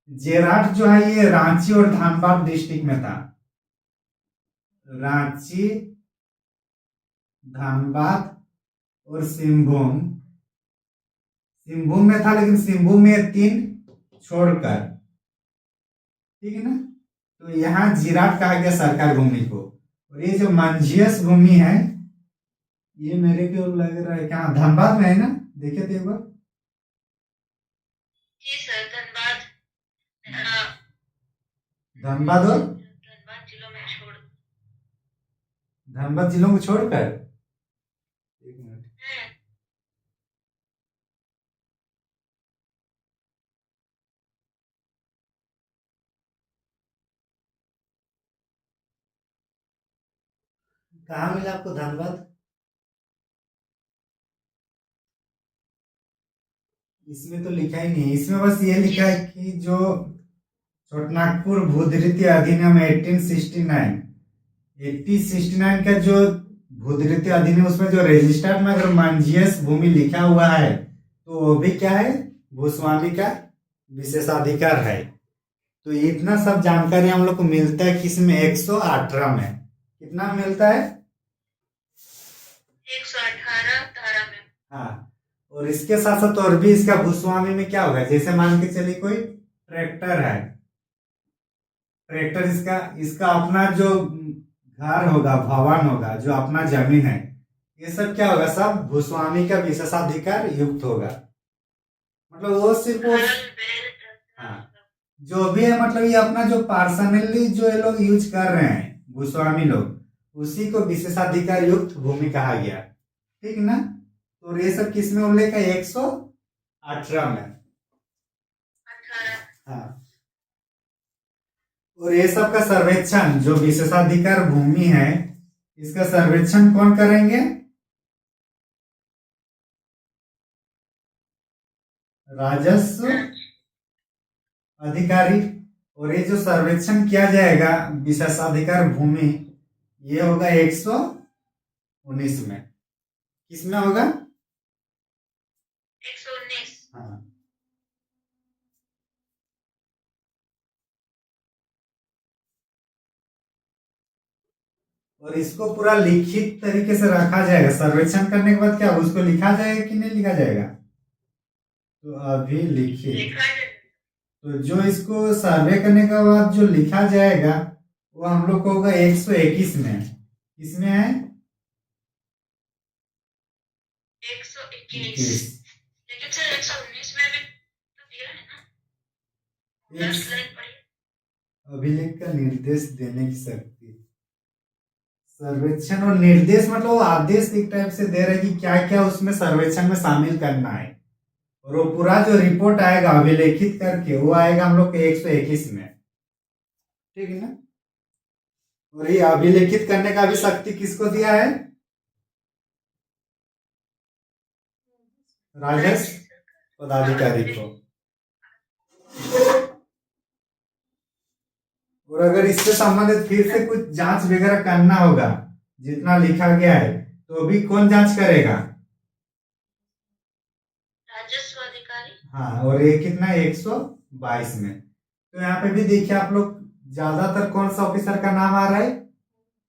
S1: जेराट जो है ये रांची और धनबाद डिस्ट्रिक्ट में था। रांची, धनबाद और सिंहभूम। सिंहभूम में था, लेकिन सिंहभूम में 3 छोड़कर, ठीक है ना। तो यहाँ जिराट कहा गया सरकारी भूमि को। और ये जो मंझियस भूमि है, ये मेरे को लग रहा है क्या धनबाद में है ना, देखिए तो एक बार।
S4: जी सर, धनबाद
S1: धनबाद और
S4: धनबाद जिलों में छोड़
S1: धनबाद जिलों को छोड़कर, एक मिनट, कहाँ मिला आपको धनबाद? इसमें तो लिखा ही नहीं है, इसमें बस ये लिखा है कि जो छोटनागपुर भूधृतीय अधिनियम 1869 का जो भूधृतीय अधिनियम, उसमें जो रजिस्टर्ड में अगर मंझियस भूमि लिखा हुआ है तो वो भी क्या है, भूस्वामी का विशेषाधिकार है। तो इतना सब जानकारी हम लोग को मिलता है किसमें, 118 में। कितना मिलता है?
S4: 118 धारा में।
S1: हाँ, और इसके साथ साथ और भी इसका भूस्वामी में क्या होगा, जैसे मान के चलिए कोई ट्रैक्टर है, ट्रैक्टर इसका अपना जो घर होगा, भवन होगा, जो अपना जमीन है, ये सब क्या होगा, सब भूस्वामी का विशेषाधिकार युक्त होगा। मतलब वो सिर्फ हाँ, जो भी है, मतलब ये अपना जो पर्सनली जो ये लोग यूज कर रहे हैं भूस्वामी लोग, उसी को विशेषाधिकार युक्त भूमि कहा गया, ठीक ना। तो ये सब किस में उल्लेख है, 118 में। हाँ, और ये सब का सर्वेक्षण, जो विशेषाधिकार भूमि है, इसका सर्वेक्षण कौन करेंगे, राजस्व अधिकारी। और ये जो सर्वेक्षण किया जाएगा विशेषाधिकार भूमि, ये होगा 119 में। किसमें होगा,
S4: 119।
S1: हाँ। और इसको पूरा लिखित तरीके से रखा जाएगा। सर्वेक्षण करने के बाद क्या उसको लिखा जाएगा कि नहीं लिखा जाएगा, तो अभी लिखित। तो जो इसको सर्वे करने के बाद जो लिखा जाएगा वो हम लोग को होगा 121 में। किसमें है,
S4: 121। लेकिन सर 119 में भी तो दिया है ना, 10 लाइन पढ़िए।
S1: अभिलेख का निर्देश देने की शक्ति, सर्वेक्षण और निर्देश मतलब वो आदेश एक टाइप से दे रहे कि क्या क्या उसमें सर्वेक्षण में शामिल करना है। और वो पूरा जो रिपोर्ट आएगा अभिलेखित करके, वो आएगा हम लोग के 121 में, ठीक है ना। और ये अभिलेखित करने का भी शक्ति किसको दिया है, राजस्व पदाधिकारी को। और अगर इससे संबंधित फिर से कुछ जांच वगैरह करना होगा, जितना लिखा गया है, तो भी कौन जांच करेगा,
S4: राजस्व अधिकारी।
S1: हाँ, और ये कितना है, 122 में। तो यहाँ पे भी देखिए आप लोग, ज्यादातर कौन सा ऑफिसर का नाम आ रहा है,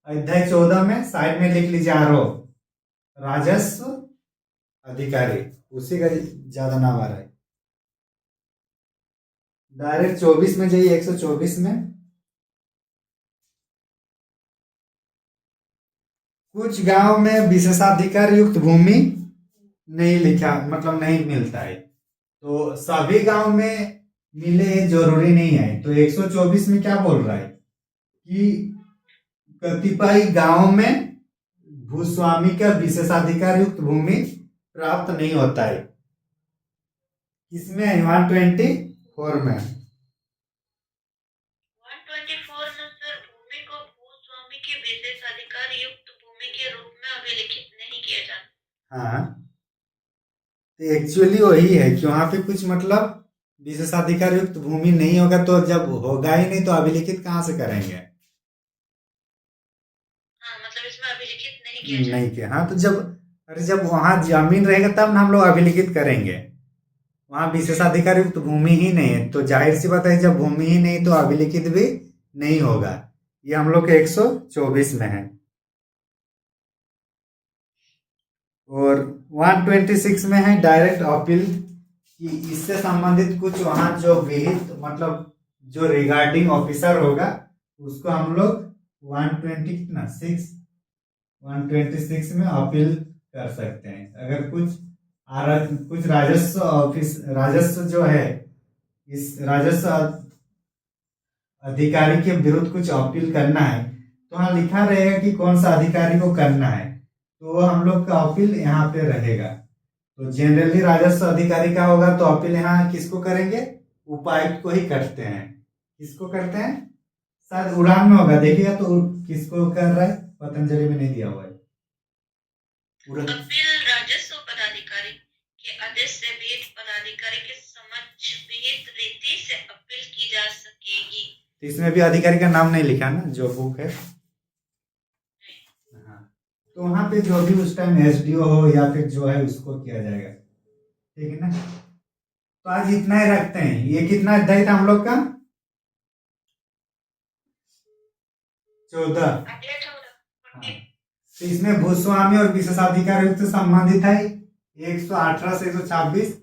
S1: अध्याय 14 में साइड में लिख लीजिए आरो, राजस्व अधिकारी, उसी का ज्यादा नाम आ रहा है। डायरेक्ट 24 में जाइए, 124 में। कुछ गांव में विशेषाधिकार युक्त भूमि नहीं लिखा, मतलब नहीं मिलता है, तो सभी गांव में मिले जरूरी नहीं है। तो 124 में क्या बोल रहा है कि कतिपय गांव में भूस्वामी का विशेषाधिकार युक्त भूमि प्राप्त नहीं होता है। किसमें, 124 में।
S4: 124 में सर भूमि को भूस्वामी के विशेषाधिकार युक्त भूमि के रूप में अभिलिखित नहीं किया जाता।
S1: हाँ, तो एक्चुअली वही है कि वहां पे कुछ मतलब विशेषाधिकार युक्त भूमि नहीं होगा, तो जब होगा ही नहीं तो अभिलिखित कहाँ से करेंगे।
S4: हाँ, मतलब इसमें अभिलिखित नहीं किया जाता।
S1: नहीं किया, हाँ। तो जब वहां जमीन रहेगा तब ना हम लोग अभिलिखित करेंगे, वहां विशेषाधिकारी तो भूमि ही नहीं है, तो जाहिर सी बात है जब भूमि ही नहीं तो अभिलिखित भी नहीं होगा। ये हम लोग के 124 में है। और 126 में है डायरेक्ट अपील, कि इससे संबंधित कुछ वहां जो विहित मतलब जो रिगार्डिंग ऑफिसर होगा उसको हम लोग 126 में अपील कर सकते हैं। अगर कुछ राजस्व जो है, इस राजस्व अधिकारी के विरुद्ध कुछ अपील करना है तो हाँ लिखा रहेगा कि कौन सा अधिकारी को करना है, तो हम लोग का अपील यहाँ पे रहेगा। तो जनरली राजस्व अधिकारी का होगा तो अपील यहाँ किसको करेंगे, उपायुक्त को ही करते हैं। किसको करते हैं, शायद उड़ान में होगा, देखिएगा तो किसको कर रहा है, पतंजलि में नहीं दिया हुआ है।
S4: अपील राजस्व पदाधिकारी के आदेश से विहित पदाधिकारी के समक्ष विहित रीति से अपील की जा सकेगी।
S1: तो इसमें भी अधिकारी का नाम नहीं लिखा ना, जो बुक है। हाँ, तो वहां पे जो भी उस टाइम एसडीओ हो या फिर जो है उसको किया जाएगा, ठीक है ना। तो आज इतना ही रखते हैं। ये कितना अध्याय था हम लोग का, 14। तो इसमें भूस्वामी और विशेषाधिकारी से संबंधित है 118 से 126।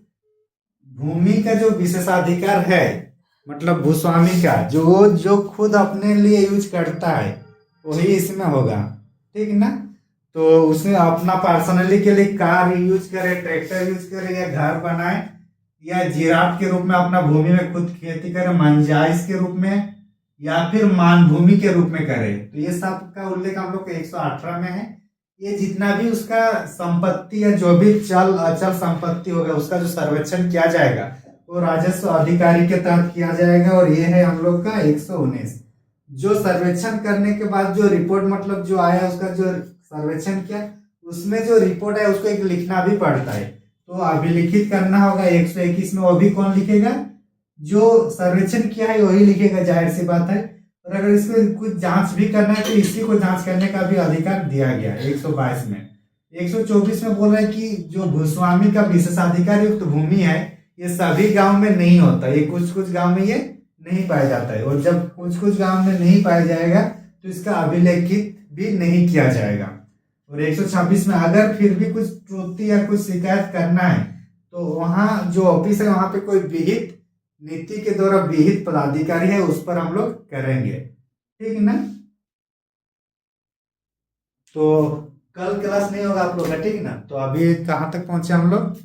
S1: भूमि का जो विशेषाधिकार है मतलब भूस्वामी का, जो खुद अपने लिए यूज करता है वही इसमें होगा, ठीक ना। तो उसमें अपना पर्सनली के लिए कार यूज करे, ट्रैक्टर यूज करे, या घर बनाए, या जिराफ के रूप में अपना भूमि में खुद खेती करे, मंजाइश के रूप में, या फिर मान भूमि के रूप में करे। तो ये सब का उल्लेख हम लोग 118 में है। ये जितना भी उसका संपत्ति या जो भी चल अचल संपत्ति होगा उसका जो सर्वेक्षण किया जाएगा वो राजस्व अधिकारी के तहत किया जाएगा। और ये है हम लोग का 119। जो सर्वेक्षण करने के बाद जो रिपोर्ट मतलब जो आया उसका जो सर्वेक्षण किया उसमें जो रिपोर्ट है उसको एक लिखना भी पड़ता है, तो अभिलिखित करना होगा 121 में। वो भी कौन लिखेगा, जो सर्वेक्षण किया है वही लिखेगा, जाहिर सी बात है। और अगर इसमें कुछ जांच भी करना है तो इसी को जांच करने का भी अधिकार दिया गया है 122 में। 124 में बोल रहा है कि जो भूस्वामी का विशेषाधिकार युक्त भूमि है ये सभी गांव में नहीं होता, ये कुछ कुछ गांव में ये नहीं पाया जाता है। और जब कुछ कुछ गांव में नहीं पाया जाएगा तो इसका अभिलेखित भी नहीं किया जाएगा। और 126 में अगर फिर भी कुछ त्रुटि या कुछ शिकायत करना है तो वहां जो ऑफिस है वहां पे कोई विहित नीति के द्वारा विहित पदाधिकारी है उस पर हम लोग करेंगे, ठीक है ना। तो कल क्लास नहीं होगा आप लोग का, ठीक है ना। तो अभी कहाँ तक पहुंचे हम लोग,